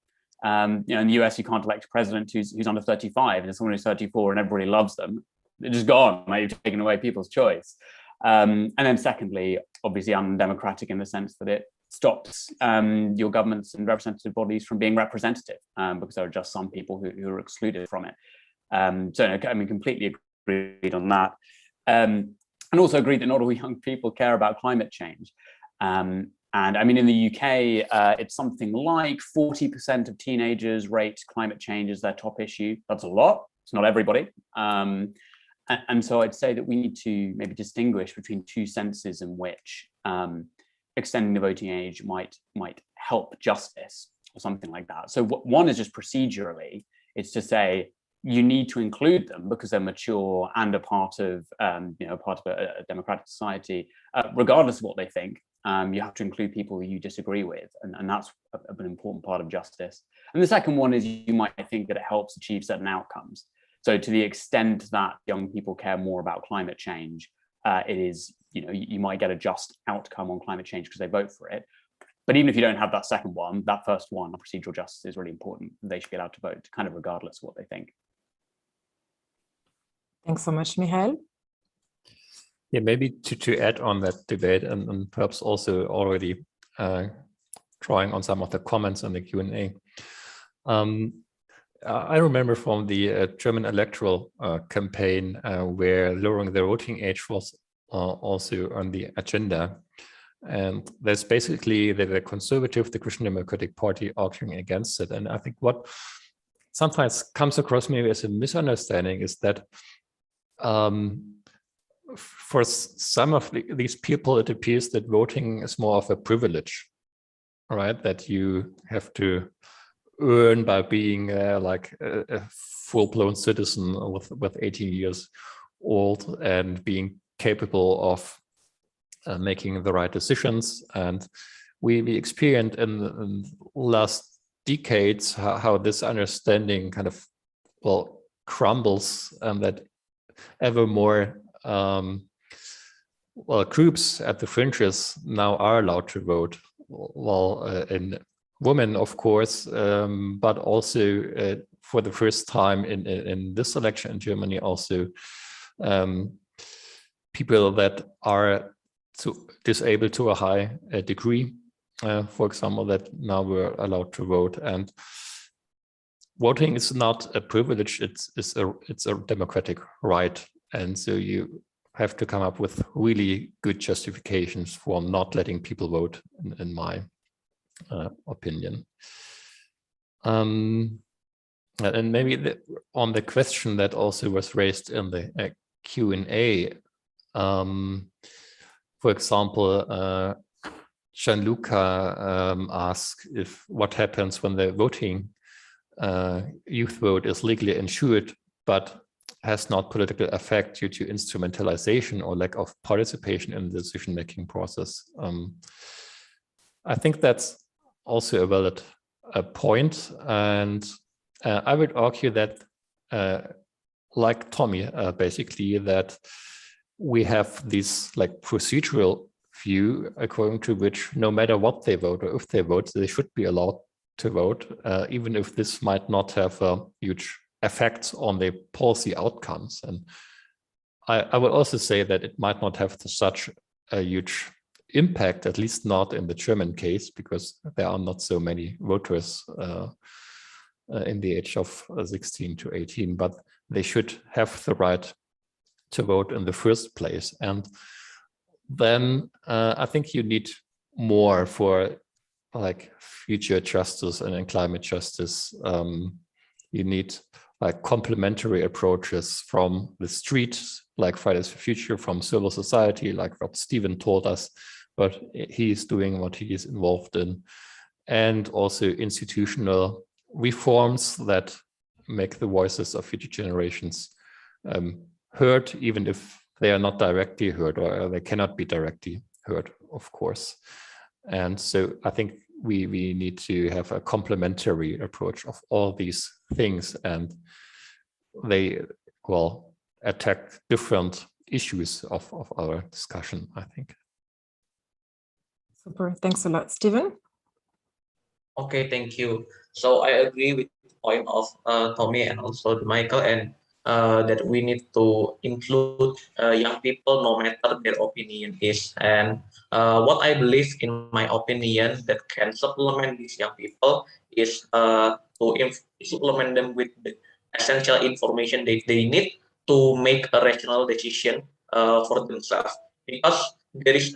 You know, in the US, you can't elect a president who's under 35, and if someone who's 34 and everybody loves them, they're just gone. Like, you've taken away people's choice. And then secondly, obviously undemocratic in the sense that it stops your governments and representative bodies from being representative because there are just some people who are excluded from it. So I mean, completely agreed on that. And also agreed that not all young people care about climate change. And I mean, in the UK, it's something like 40% of teenagers rate climate change as their top issue. That's a lot. It's not everybody. And so I'd say that we need to maybe distinguish between two senses in which extending the voting age might help justice or something like that. So one is just procedurally, it's to say you need to include them because they're mature and a part of a democratic society, regardless of what they think. You have to include people you disagree with, and that's an important part of justice. And the second one is you might think that it helps achieve certain outcomes. So to the extent that young people care more about climate change, it is, you know, you might get a just outcome on climate change because they vote for it. But even if you don't have that second one, that first one, procedural justice, is really important. They should be allowed to vote, kind of regardless of what they think. Thanks so much, Michael. Yeah, maybe to add on that debate and perhaps also already drawing on some of the comments on the Q&A. I remember from the German electoral campaign where lowering the voting age was also on the agenda. And there's basically the Conservative, the Christian Democratic Party arguing against it. And I think what sometimes comes across maybe as a misunderstanding is that for some of these people, it appears that voting is more of a privilege, right? That you have to earn by being like a full-blown citizen with 18 years old and being capable of making the right decisions. And we experienced in the last decades how this understanding kind of, well, crumbles, and that ever more groups at the fringes now are allowed to vote. Well, in women, of course, but also for the first time in this election in Germany, also people that are disabled to a high degree, for example, that now were allowed to vote. And voting is not a privilege; it's a democratic right. And so you have to come up with really good justifications for not letting people vote, in my opinion. And maybe on the question that also was raised in the Q&A, for example, Gianluca asked what happens when the voting youth vote is legally insured, but has not political effect due to instrumentalization or lack of participation in the decision-making process. I think that's also a valid point, and I would argue that, like Tommy, basically, that we have this like procedural view according to which no matter what they vote or if they vote, they should be allowed to vote, even if this might not have a huge effect on the policy outcomes. And I would also say that it might not have such a huge impact, at least not in the German case, because there are not so many voters in the age of 16 to 18, but they should have the right to vote in the first place. And then I think you need more for like future justice and in climate justice. You need like complementary approaches from the streets, like Fridays for Future, from civil society, like what Stephen told us, but he's doing what he is involved in, and also institutional reforms that make the voices of future generations heard, even if they are not directly heard, or they cannot be directly heard, of course. And so I think we need to have a complementary approach of all these things, and they will attack different issues of our discussion, I think. Super, thanks a lot. Stephen? Okay, thank you. So I agree with the point of Tommy and also Michael, and that we need to include young people no matter their opinion is. And what I believe, in my opinion, that can supplement these young people is to supplement them with the essential information that they need to make a rational decision for themselves. Because there is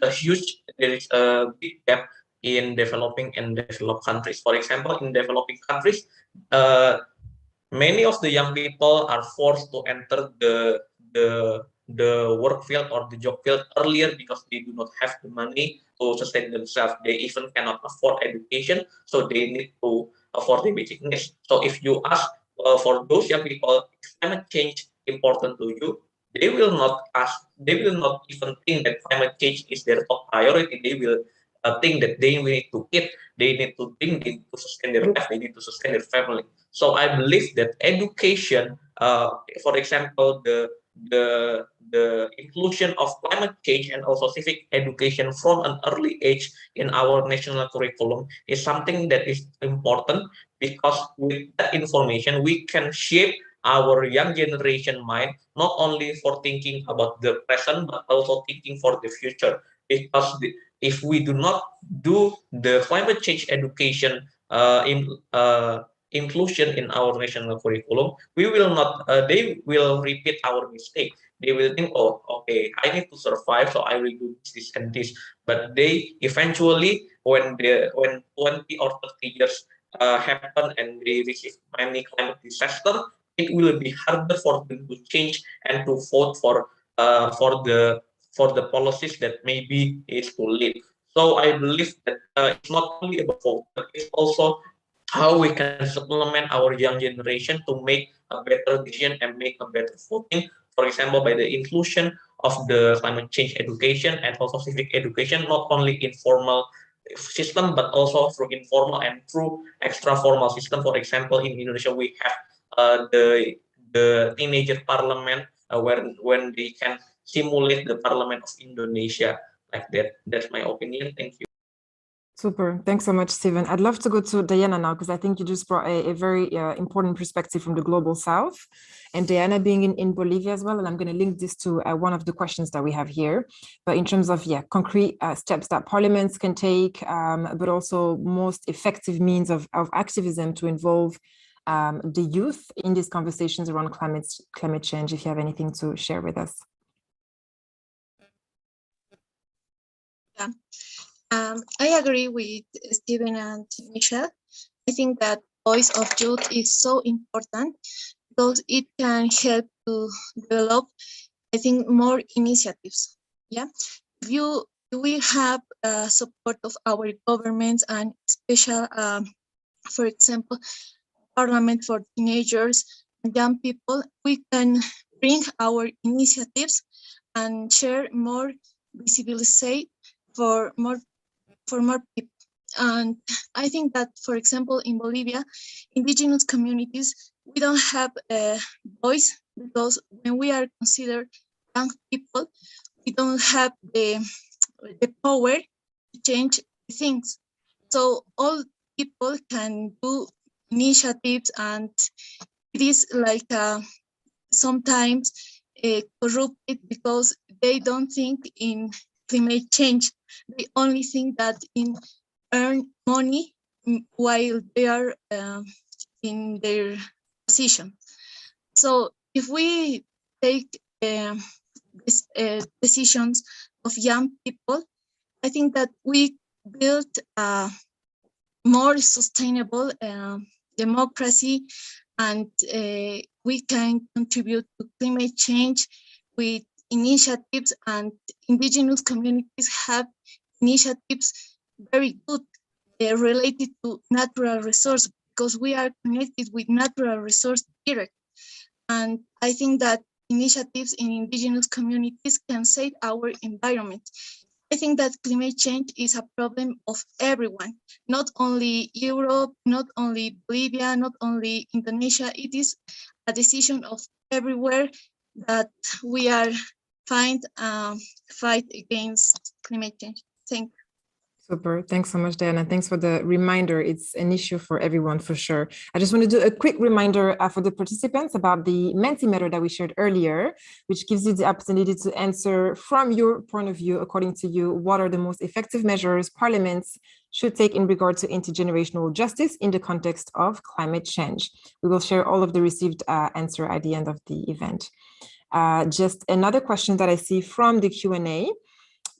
a big gap in developing and developed countries. For example, in developing countries, many of the young people are forced to enter the work field or the job field earlier because they do not have the money to sustain themselves. They even cannot afford education, so they need to afford the basic needs. So if you ask for those young people, is climate change important to you? They will not ask. They will not even think that climate change is their top priority. They will think that they need to eat, they need to drink, they need to sustain their life, they need to sustain their family. So I believe that education, for example, the inclusion of climate change and also civic education from an early age in our national curriculum is something that is important, because with that information we can shape our young generation mind, not only for thinking about the present but also thinking for the future. Because if we do not do the climate change education inclusion in our national curriculum, we will not. They will repeat our mistake. They will think, oh, okay, I need to survive, so I will do this and this. But they eventually, when 20 or 30 years happen and they receive many climate disaster, it will be harder for them to change and to vote for the policies that maybe is too late. So I believe that it's not only about vote, but it's also how we can supplement our young generation to make a better decision and make a better voting. For example, by the inclusion of the climate change education and also civic education, not only in formal system, but also through informal and through extra formal system. For example, in Indonesia, we have the teenager parliament, when they can simulate the parliament of Indonesia like that. That's my opinion. Thank you. Super. Thanks so much, Stephen. I'd love to go to Dayana now, because I think you just brought a very important perspective from the global south, and Dayana being in Bolivia as well. And I'm going to link this to one of the questions that we have here. But in terms of, concrete steps that parliaments can take, but also most effective means of activism to involve the youth in these conversations around climate change, if you have anything to share with us. Yeah. I agree with Stephen and Michelle. I think that voice of youth is so important because it can help to develop, I think, more initiatives. Yeah, if we have support of our governments and special, for example, parliament for teenagers and young people, we can bring our initiatives and share more visibility for more people. And I think that, for example, in Bolivia, indigenous communities, we don't have a voice, because when we are considered young people, we don't have the power to change things. So all people can do initiatives, and it is like sometimes corrupted because they don't think in climate change. They only think that in earn money while they are in their position. So if we take decisions of young people, I think that we build a more sustainable democracy, and we can contribute to climate change with initiatives, and indigenous communities have initiatives very good related to natural resource, because we are connected with natural resource direct. And I think that initiatives in indigenous communities can save our environment. I think that climate change is a problem of everyone, not only Europe, not only Bolivia, not only Indonesia. It is a decision of everywhere that we are fight against climate change. Thank you. Super. Thanks so much, Dayana. Thanks for the reminder. It's an issue for everyone, for sure. I just want to do a quick reminder for the participants about the Mentimeter that we shared earlier, which gives you the opportunity to answer from your point of view, according to you, what are the most effective measures parliaments should take in regard to intergenerational justice in the context of climate change. We will share all of the received answer at the end of the event. Just another question that I see from the Q&A.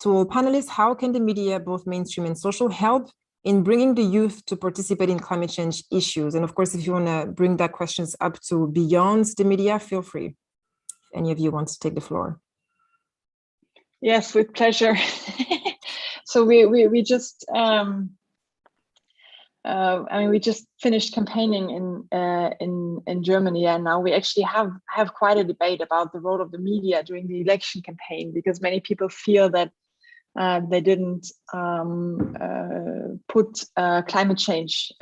To all panelists, how can the media, both mainstream and social, help in bringing the youth to participate in climate change issues? And of course, if you want to bring that questions up to beyond the media, feel free. If any of you want to take the floor. Yes, with pleasure. So we just we just finished campaigning in Germany, and now we actually have quite a debate about the role of the media during the election campaign, because many people feel that they didn't put climate change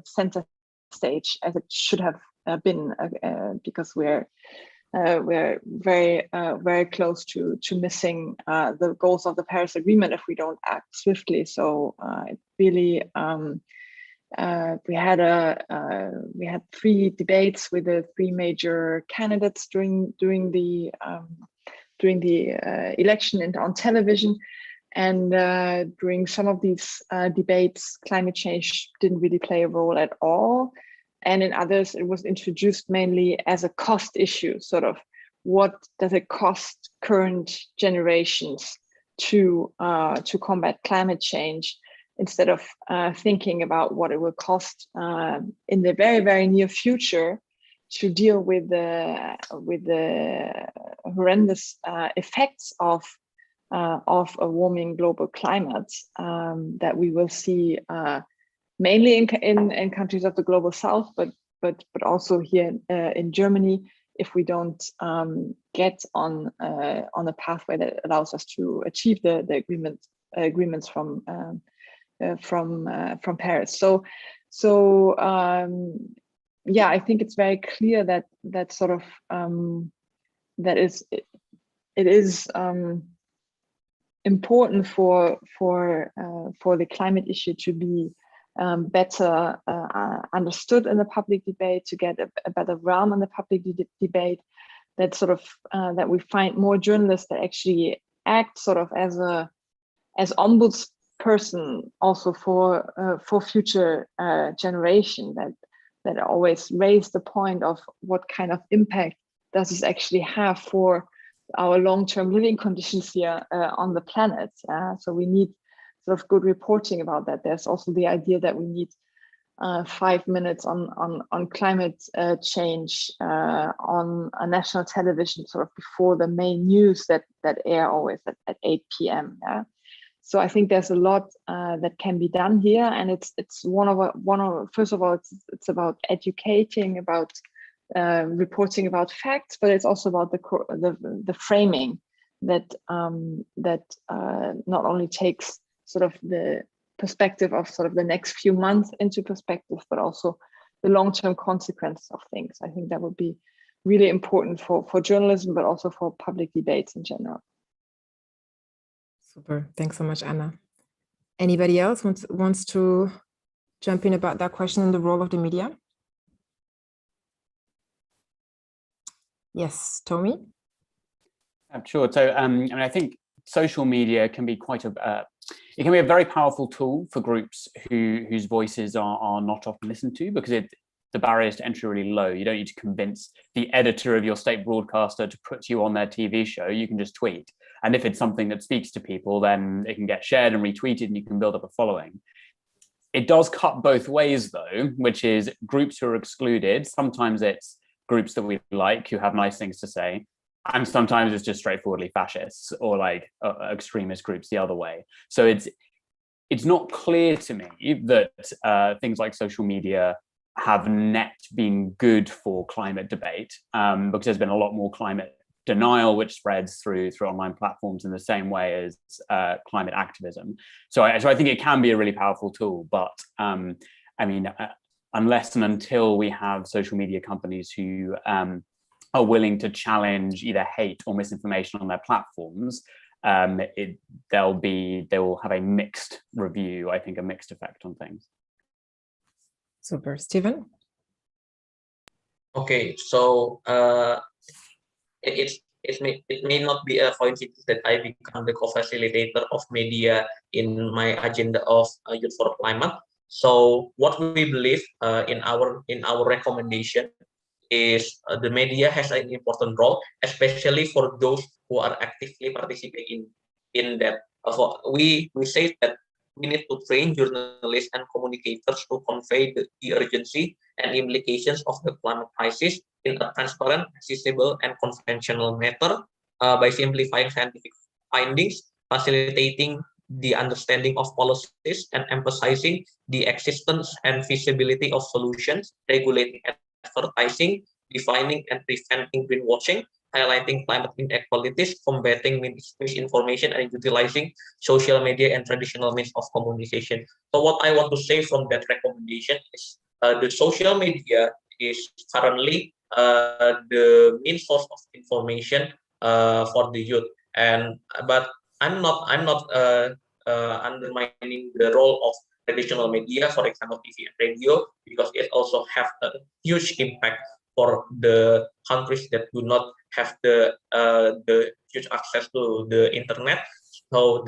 center stage as it should have been, because we're very close to missing the goals of the Paris Agreement if we don't act swiftly. So it really we had 3 debates with the 3 major candidates during the election and on television, and during some of these debates, climate change didn't really play a role at all. And in others, it was introduced mainly as a cost issue, sort of what does it cost current generations to combat climate change, instead of thinking about what it will cost in the very, very near future to deal with the horrendous effects of a warming global climate that we will see mainly in countries of the global south, but also here in Germany, if we don't get on a pathway that allows us to achieve the agreements from Paris. So yeah, I think it's very clear that sort of that it is important for the climate issue to be better understood in the public debate, to get a better realm in the public debate, that sort of that we find more journalists that actually act sort of as ombudsperson also for future generation, that always raise the point of what kind of impact does this actually have for our long-term living conditions here on the planet. So we need sort of good reporting about that. There's also the idea that we need 5 minutes on climate change on a national television, sort of before the main news that air always at 8 p.m. So I think there's a lot that can be done here, and it's one of first of all it's about educating, about reporting about facts, but it's also about the framing that not only takes sort of the perspective of sort of the next few months into perspective, but also the long-term consequences of things. I think that would be really important for journalism, but also for public debates in general. Super. Thanks so much, Anna. Anybody else wants to jump in about that question and the role of the media? Yes, Tommy? Sure. So I mean, I think social media can be it can be a very powerful tool for groups whose voices are not often listened to, because the barriers to entry are really low. You don't need to convince the editor of your state broadcaster to put you on their TV show. You can just tweet. And if it's something that speaks to people, then it can get shared and retweeted and you can build up a following. It does cut both ways though, which is groups who are excluded. Sometimes it's groups that we like who have nice things to say. And sometimes it's just straightforwardly fascists or like extremist groups the other way. So it's not clear to me that things like social media have net been good for climate debate, because there's been a lot more climate denial, which spreads through online platforms in the same way as climate activism. So I think it can be a really powerful tool, but I mean, unless and until we have social media companies who are willing to challenge either hate or misinformation on their platforms, they will have a mixed review, I think, a mixed effect on things. Super. Stephen? Okay, so it may not be a coincidence that I become the co-facilitator of media in my agenda of Youth for Climate. So what we believe in our recommendation is the media has an important role, especially for those who are actively participating in that. We say that we need to train journalists and communicators to convey the urgency and implications of the climate crisis in a transparent, accessible, and conventional manner by simplifying scientific findings, facilitating the understanding of policies, and emphasizing the existence and feasibility of solutions, regulating advertising, defining and preventing greenwashing, highlighting climate inequalities, combating misinformation, and utilizing social media and traditional means of communication. So what I want to say from that recommendation is the social media is currently the main source of information for the youth, but I'm not undermining the role of traditional media, for example, TV and radio, because it also have a huge impact for the countries that do not have the huge access to the internet. So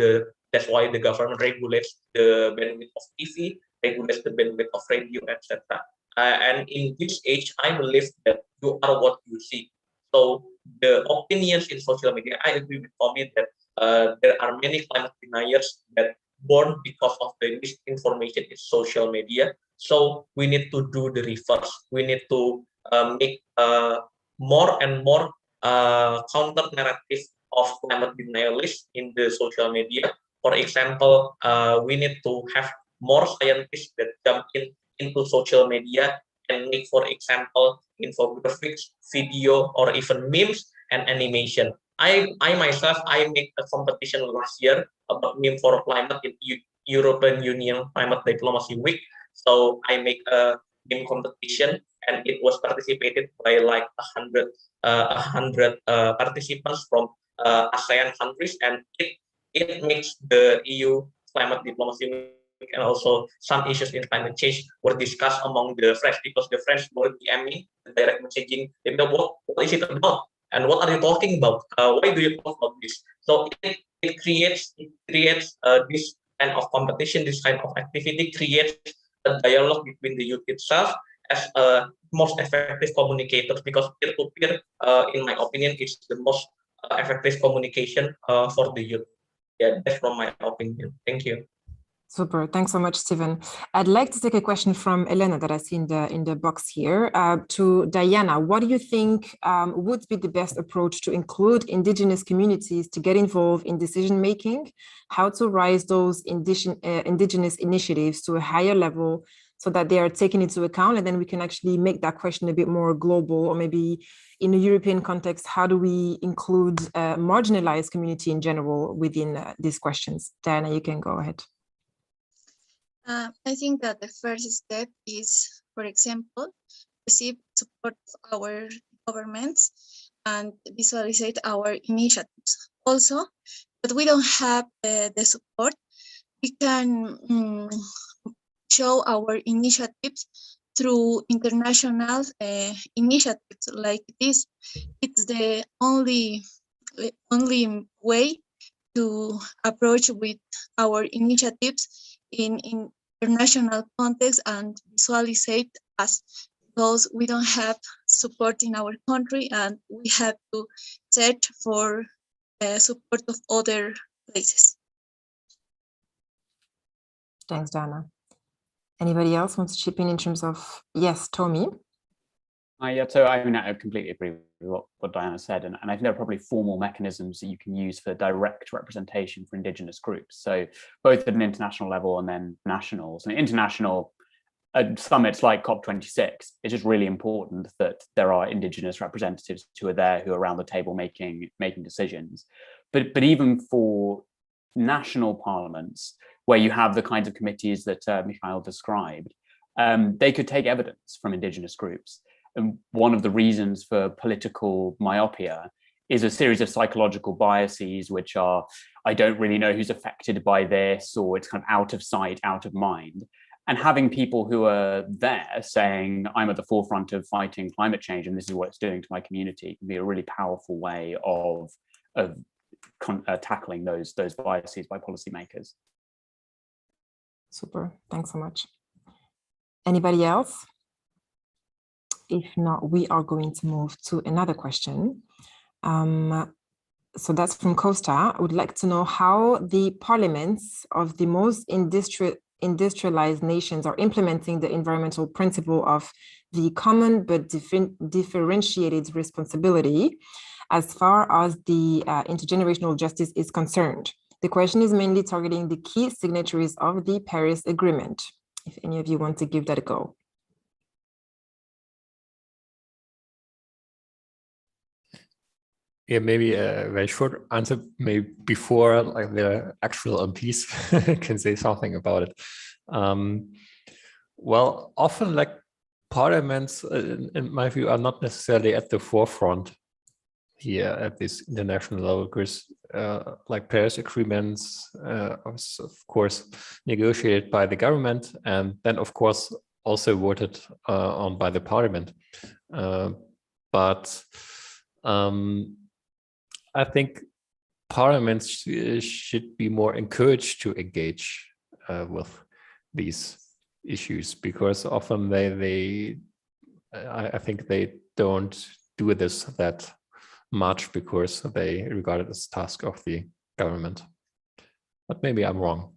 that's why the government regulates the bandwidth of TV, regulates the bandwidth of radio, etc. And in this age, I believe that you are what you see. So the opinions in social media, I agree with Tommy that there are many climate deniers that born because of the misinformation in social media. So we need to do the reverse. We need to make more and more counter narrative of climate denialists in the social media. For example, we need to have more scientists that jump into social media and make, for example, infographics, video, or even memes and animation. I myself, I made a competition last year about meme for climate in European Union Climate Diplomacy Week. So I make a meme competition, and it was participated by like 100 participants from ASEAN countries, and it makes the EU Climate Diplomacy Week, and also some issues in climate change were discussed among the friends, because the friends were DMing, direct messaging, they know what is it about and what are you talking about? Why do you talk about this? So it creates this kind of competition, this kind of activity creates a dialogue between the youth itself as a most effective communicators, because peer-to-peer, in my opinion, is the most effective communication for the youth. Yeah, that's from my opinion. Thank you. Super. Thanks so much, Stephen. I'd like to take a question from Elena that I see in the box here to Dayana. What do you think would be the best approach to include indigenous communities to get involved in decision making? How to rise those indigenous initiatives to a higher level so that they are taken into account, and then we can actually make that question a bit more global, or maybe in a European context, how do we include marginalized community in general within these questions? Dayana, you can go ahead. I think that the first step is, for example, receive support of our governments and visualize our initiatives. Also, but we don't have the support, we can show our initiatives through international initiatives like this. It's the only way to approach with our initiatives in international context and visualize us, because we don't have support in our country and we have to search for support of other places. Thanks, Dayana. Anybody else wants to chip in terms of, yes, Tommy? Yeah, so I mean, I completely agree with what Dayana said, and I think there are probably formal mechanisms that you can use for direct representation for indigenous groups. So both at an international level and then national. So international, summits like COP26, it's just really important that there are indigenous representatives who are there, who are around the table making decisions. But even for national parliaments, where you have the kinds of committees that Mikhail described, they could take evidence from indigenous groups. And one of the reasons for political myopia is a series of psychological biases, which are, I don't really know who's affected by this, or it's kind of out of sight, out of mind. And having people who are there saying, I'm at the forefront of fighting climate change and this is what it's doing to my community, can be a really powerful way of tackling those biases by policymakers. Super, thanks so much. Anybody else? If not, we are going to move to another question. So that's from Costa. I would like to know how the parliaments of the most industrialized nations are implementing the environmental principle of the common but differentiated responsibility as far as the intergenerational justice is concerned. The question is mainly targeting the key signatories of the Paris Agreement. If any of you want to give that a go. Yeah, maybe a very short answer, maybe before like the actual MPs can say something about it. Well, often like parliaments, in my view, are not necessarily at the forefront here at this international level, because like Paris agreements are of course negotiated by the government and then of course also voted on by the parliament. But I think parliaments should be more encouraged to engage with these issues, because often I think they don't do this that much because they regard it as a task of the government. But maybe I'm wrong.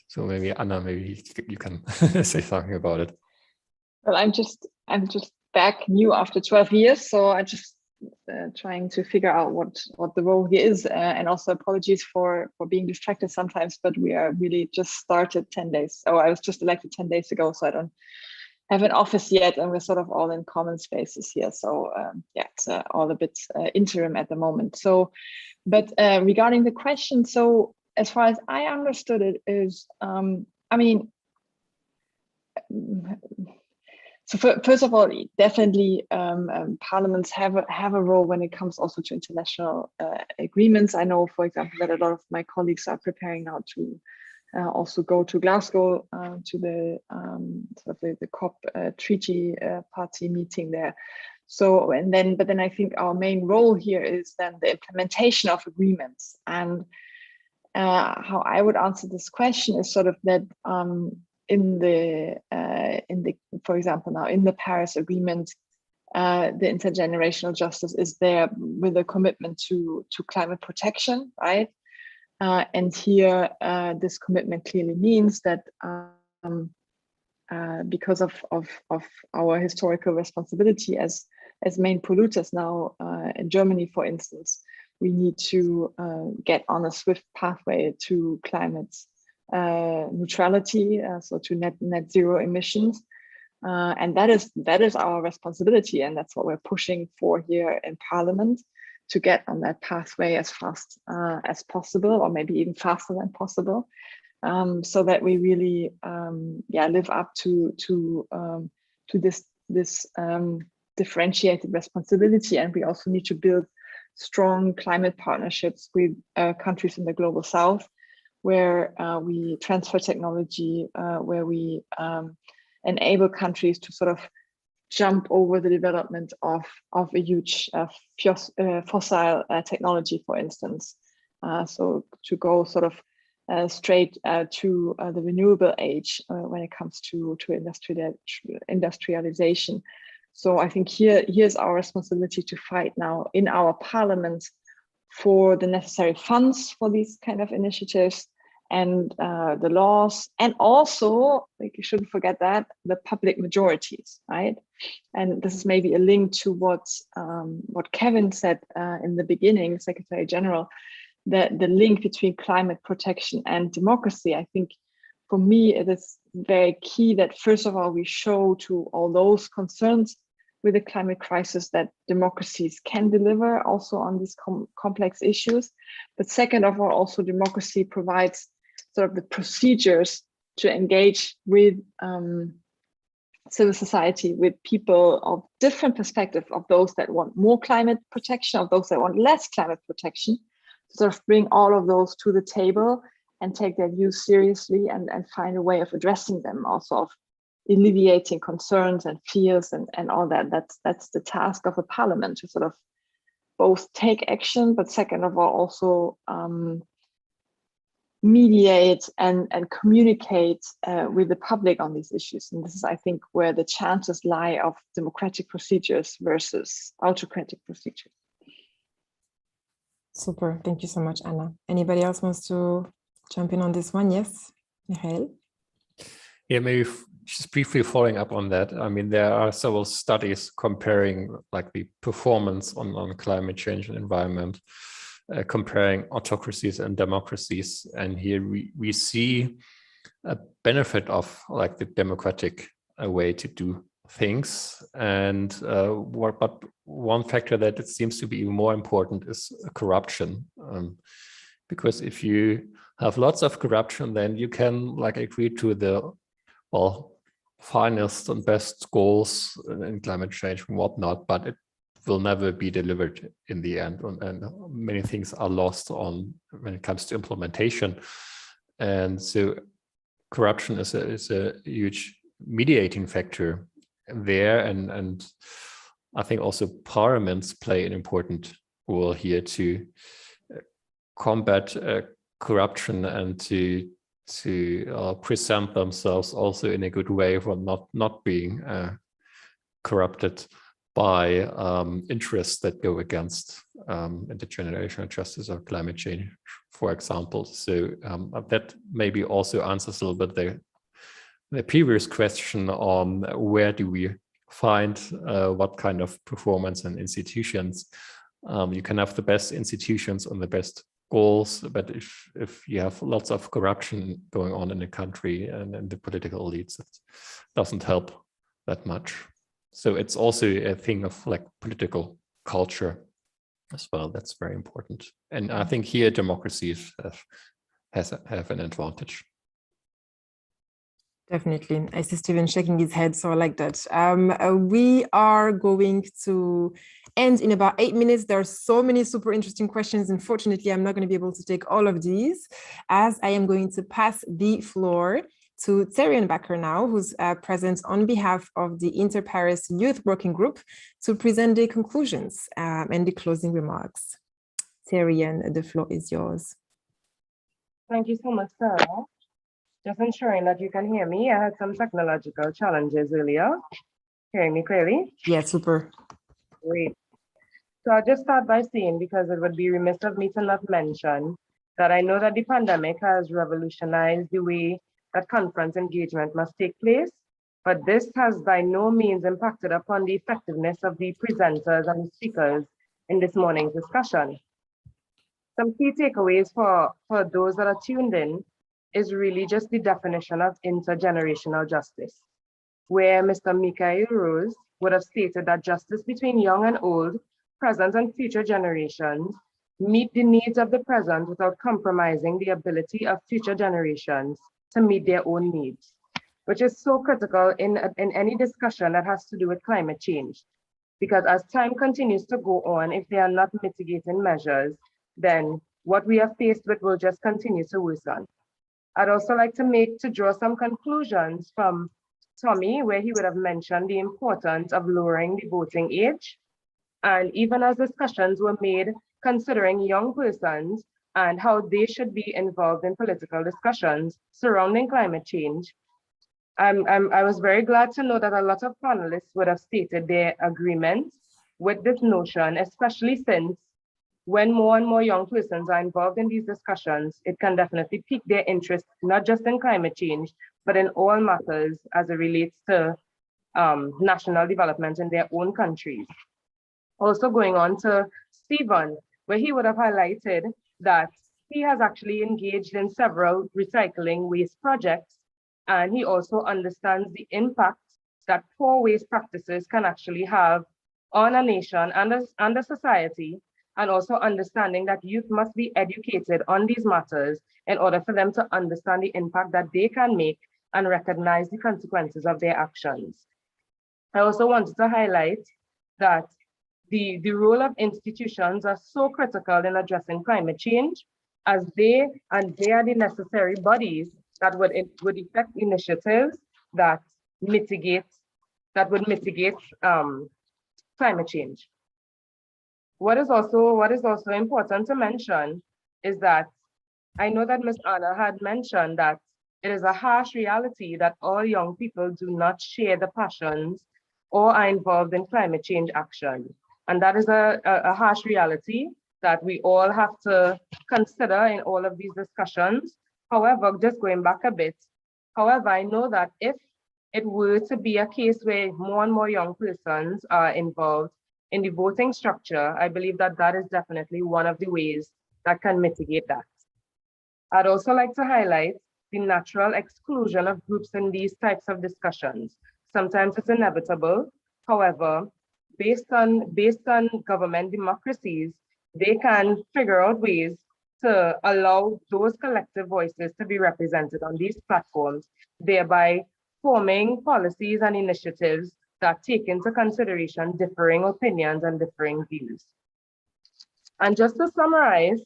So maybe Anna, maybe you can say something about it. Well, I'm just back new after 12 years, so I just trying to figure out what the role here is, and also apologies for being distracted sometimes, but we are really just started 10 days. I was just elected 10 days ago, so I don't have an office yet, and we're sort of all in common spaces here. So yeah, it's all a bit interim at the moment. So, but regarding the question, so as far as I understood it is, I mean, so first of all, definitely parliaments have a role when it comes also to international agreements. I know, for example, that a lot of my colleagues are preparing now to also go to Glasgow to the sort of the COP treaty party meeting there. So but then I think our main role here is then the implementation of agreements. And how I would answer this question is sort of that for example, now in the Paris Agreement, the intergenerational justice is there with a commitment to climate protection, right? And here, this commitment clearly means that because of our historical responsibility as main polluters now in Germany, for instance, we need to get on a swift pathway to climate neutrality, so to net zero emissions, and that is our responsibility, and that's what we're pushing for here in Parliament, to get on that pathway as fast as possible, or maybe even faster than possible, so that we really live up to this differentiated responsibility. And we also need to build strong climate partnerships with countries in the global south, where we transfer technology, where we enable countries to sort of jump over the development of a huge fossil technology, for instance. So to go sort of straight to the renewable age when it comes to industrialization. So I think here's our responsibility to fight now in our parliament for the necessary funds for these kind of initiatives, and the laws, and also, like, you shouldn't forget that, the public majorities, right? And this is maybe a link to what Kevin said in the beginning, Secretary General, that the link between climate protection and democracy. I think for me, it is very key that first of all, we show to all those concerned with the climate crisis that democracies can deliver also on these complex issues. But second of all, also democracy provides sort of the procedures to engage with civil society, with people of different perspectives, of those that want more climate protection, of those that want less climate protection, to sort of bring all of those to the table and take their views seriously and find a way of addressing them, also of alleviating concerns and fears and all that. That's the task of a parliament, to sort of both take action, but second of all, also mediate and communicate with the public on these issues. And this is, I think, where the chances lie of democratic procedures versus autocratic procedures. Super, thank you so much, Anna. Anybody else wants to jump in on this one? Yes, Michael? Yeah, maybe just briefly following up on that. I mean, there are several studies comparing like the performance on climate change and environment, comparing autocracies and democracies. And here we see a benefit of like the democratic way to do things. And but one factor that it seems to be even more important is corruption. Because if you have lots of corruption, then you can like agree to the finest and best goals in climate change and whatnot, but it will never be delivered in the end, and many things are lost on when it comes to implementation. And so corruption is a huge mediating factor there, and I think also parliaments play an important role here to combat corruption and to present themselves also in a good way for not being corrupted by interests that go against intergenerational justice or climate change, for example. So that maybe also answers a little bit the previous question on where do we find what kind of performance and institutions. You can have the best institutions and the best goals, but if you have lots of corruption going on in the country and in the political elites, it doesn't help that much. So it's also a thing of like political culture as well. That's very important. And I think here democracies have an advantage. Definitely. I see Steven shaking his head, so I like that. We are going to end in about 8 minutes. There are so many super interesting questions. Unfortunately, I'm not going to be able to take all of these, as I am going to pass the floor to Dayana Blanco now, who's present on behalf of the Inter-Paris Youth Working Group to present the conclusions and the closing remarks. Dayana, the floor is yours. Thank you so much, Sarah. Just ensuring that you can hear me. I had some technological challenges earlier. Hearing me clearly? Yeah, super. Great. So I'll just start by saying, because it would be remiss of me to not mention, that I know that the pandemic has revolutionized the way that conference engagement must take place, but this has by no means impacted upon the effectiveness of the presenters and the speakers in this morning's discussion. Some key takeaways for those that are tuned in is really just the definition of intergenerational justice, where Mr. Michael Rose would have stated that justice between young and old, present and future generations meet the needs of the present without compromising the ability of future generations to meet their own needs, which is so critical in any discussion that has to do with climate change. Because as time continues to go on, if there are not mitigating measures, then what we are faced with will just continue to worsen. I'd also like to draw some conclusions from Tommy, where he would have mentioned the importance of lowering the voting age. And even as discussions were made considering young persons and how they should be involved in political discussions surrounding climate change, I was very glad to know that a lot of panelists would have stated their agreement with this notion, especially since when more and more young persons are involved in these discussions, it can definitely pique their interest, not just in climate change, but in all matters as it relates to national development in their own countries. Also going on to Stephen, where he would have highlighted that he has actually engaged in several recycling waste projects And he also understands the impact that poor waste practices can actually have on a nation and a society, and also understanding that youth must be educated on these matters in order for them to understand the impact that they can make and recognize the consequences of their actions. I also wanted to highlight that the role of institutions are so critical in addressing climate change, as they are the necessary bodies that would effect initiatives that would mitigate climate change. What is also important to mention is that I know that Ms. Anna had mentioned that it is a harsh reality that all young people do not share the passions or are involved in climate change action. And that is a harsh reality that we all have to consider in all of these discussions. However, just going back a bit, however, I know that if it were to be a case where more and more young persons are involved in the voting structure, I believe that that is definitely one of the ways that can mitigate that. I'd also like to highlight the natural exclusion of groups in these types of discussions. Sometimes it's inevitable. However, based on government democracies, they can figure out ways to allow those collective voices to be represented on these platforms, thereby forming policies and initiatives that take into consideration differing opinions and differing views. And just to summarize,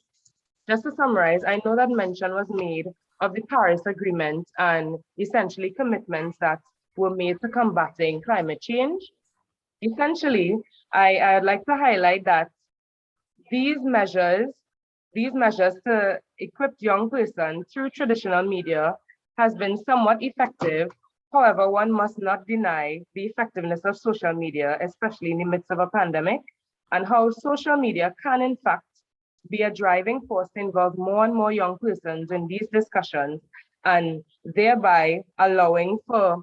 I know that mention was made of the Paris Agreement and essentially commitments that were made to combating climate change. Essentially, I'd like to highlight that these measures to equip young persons through traditional media has been somewhat effective. However, one must not deny the effectiveness of social media, especially in the midst of a pandemic, and how social media can in fact be a driving force to involve more and more young persons in these discussions, and thereby allowing for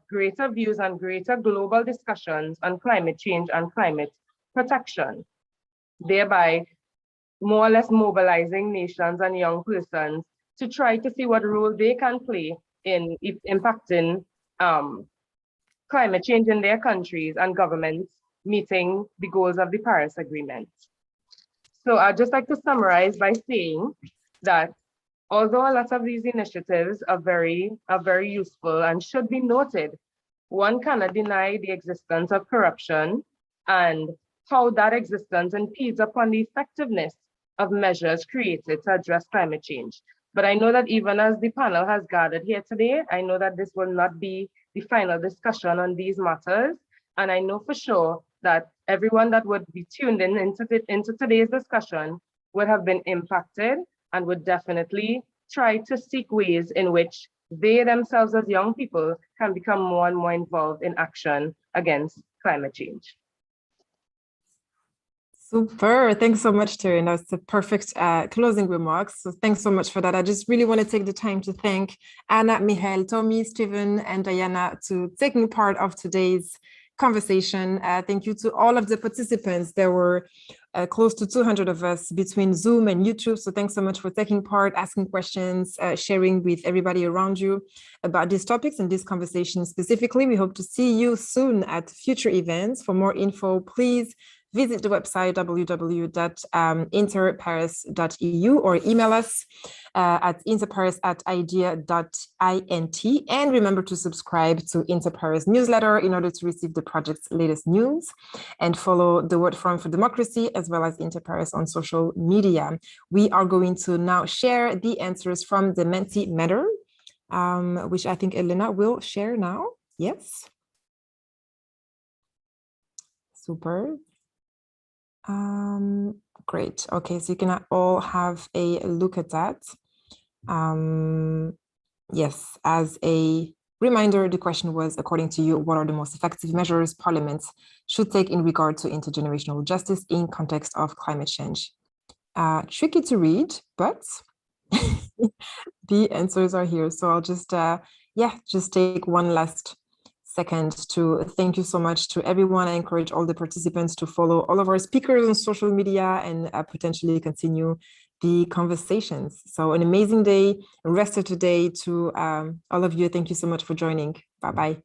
greater views and greater global discussions on climate change and climate protection, thereby more or less mobilizing nations and young persons to try to see what role they can play in impacting climate change in their countries and governments meeting the goals of the Paris Agreement. So I'd just like to summarize by saying that although a lot of these initiatives are very useful and should be noted, one cannot deny the existence of corruption and how that existence impedes upon the effectiveness of measures created to address climate change. But I know that even as the panel has gathered here today, I know that this will not be the final discussion on these matters. And I know for sure that everyone that would be tuned in into today's discussion would have been impacted and would definitely try to seek ways in which they themselves as young people can become more and more involved in action against climate change. Super. Thanks so much, Terry. That's the perfect closing remarks. So thanks so much for that. I just really want to take the time to thank Anna, Michael, Tommy, Stephen, and Dayana to taking part of today's conversation. Thank you to all of the participants. There were close to 200 of us between Zoom and YouTube. So thanks so much for taking part, asking questions, sharing with everybody around you about these topics and this conversation specifically. We hope to see you soon at future events. For more info, please visit the website www.interparis.eu or email us at interparis@idea.int. And remember to subscribe to Interparis newsletter in order to receive the project's latest news, and follow the World Forum for Democracy as well as Interparis on social media. We are going to now share the answers from the Mentimeter, which I think Elena will share now. Yes. Super. Great. Okay, so you can all have a look at that. Yes, as a reminder, the question was, according to you, what are the most effective measures parliaments should take in regard to intergenerational justice in context of climate change? Tricky to read, but the answers are here. So I'll just, just take one last second to thank you so much to everyone. I encourage all the participants to follow all of our speakers on social media and potentially continue the conversations. So an amazing day, rest of today to all of you. Thank you so much for joining. Bye-bye.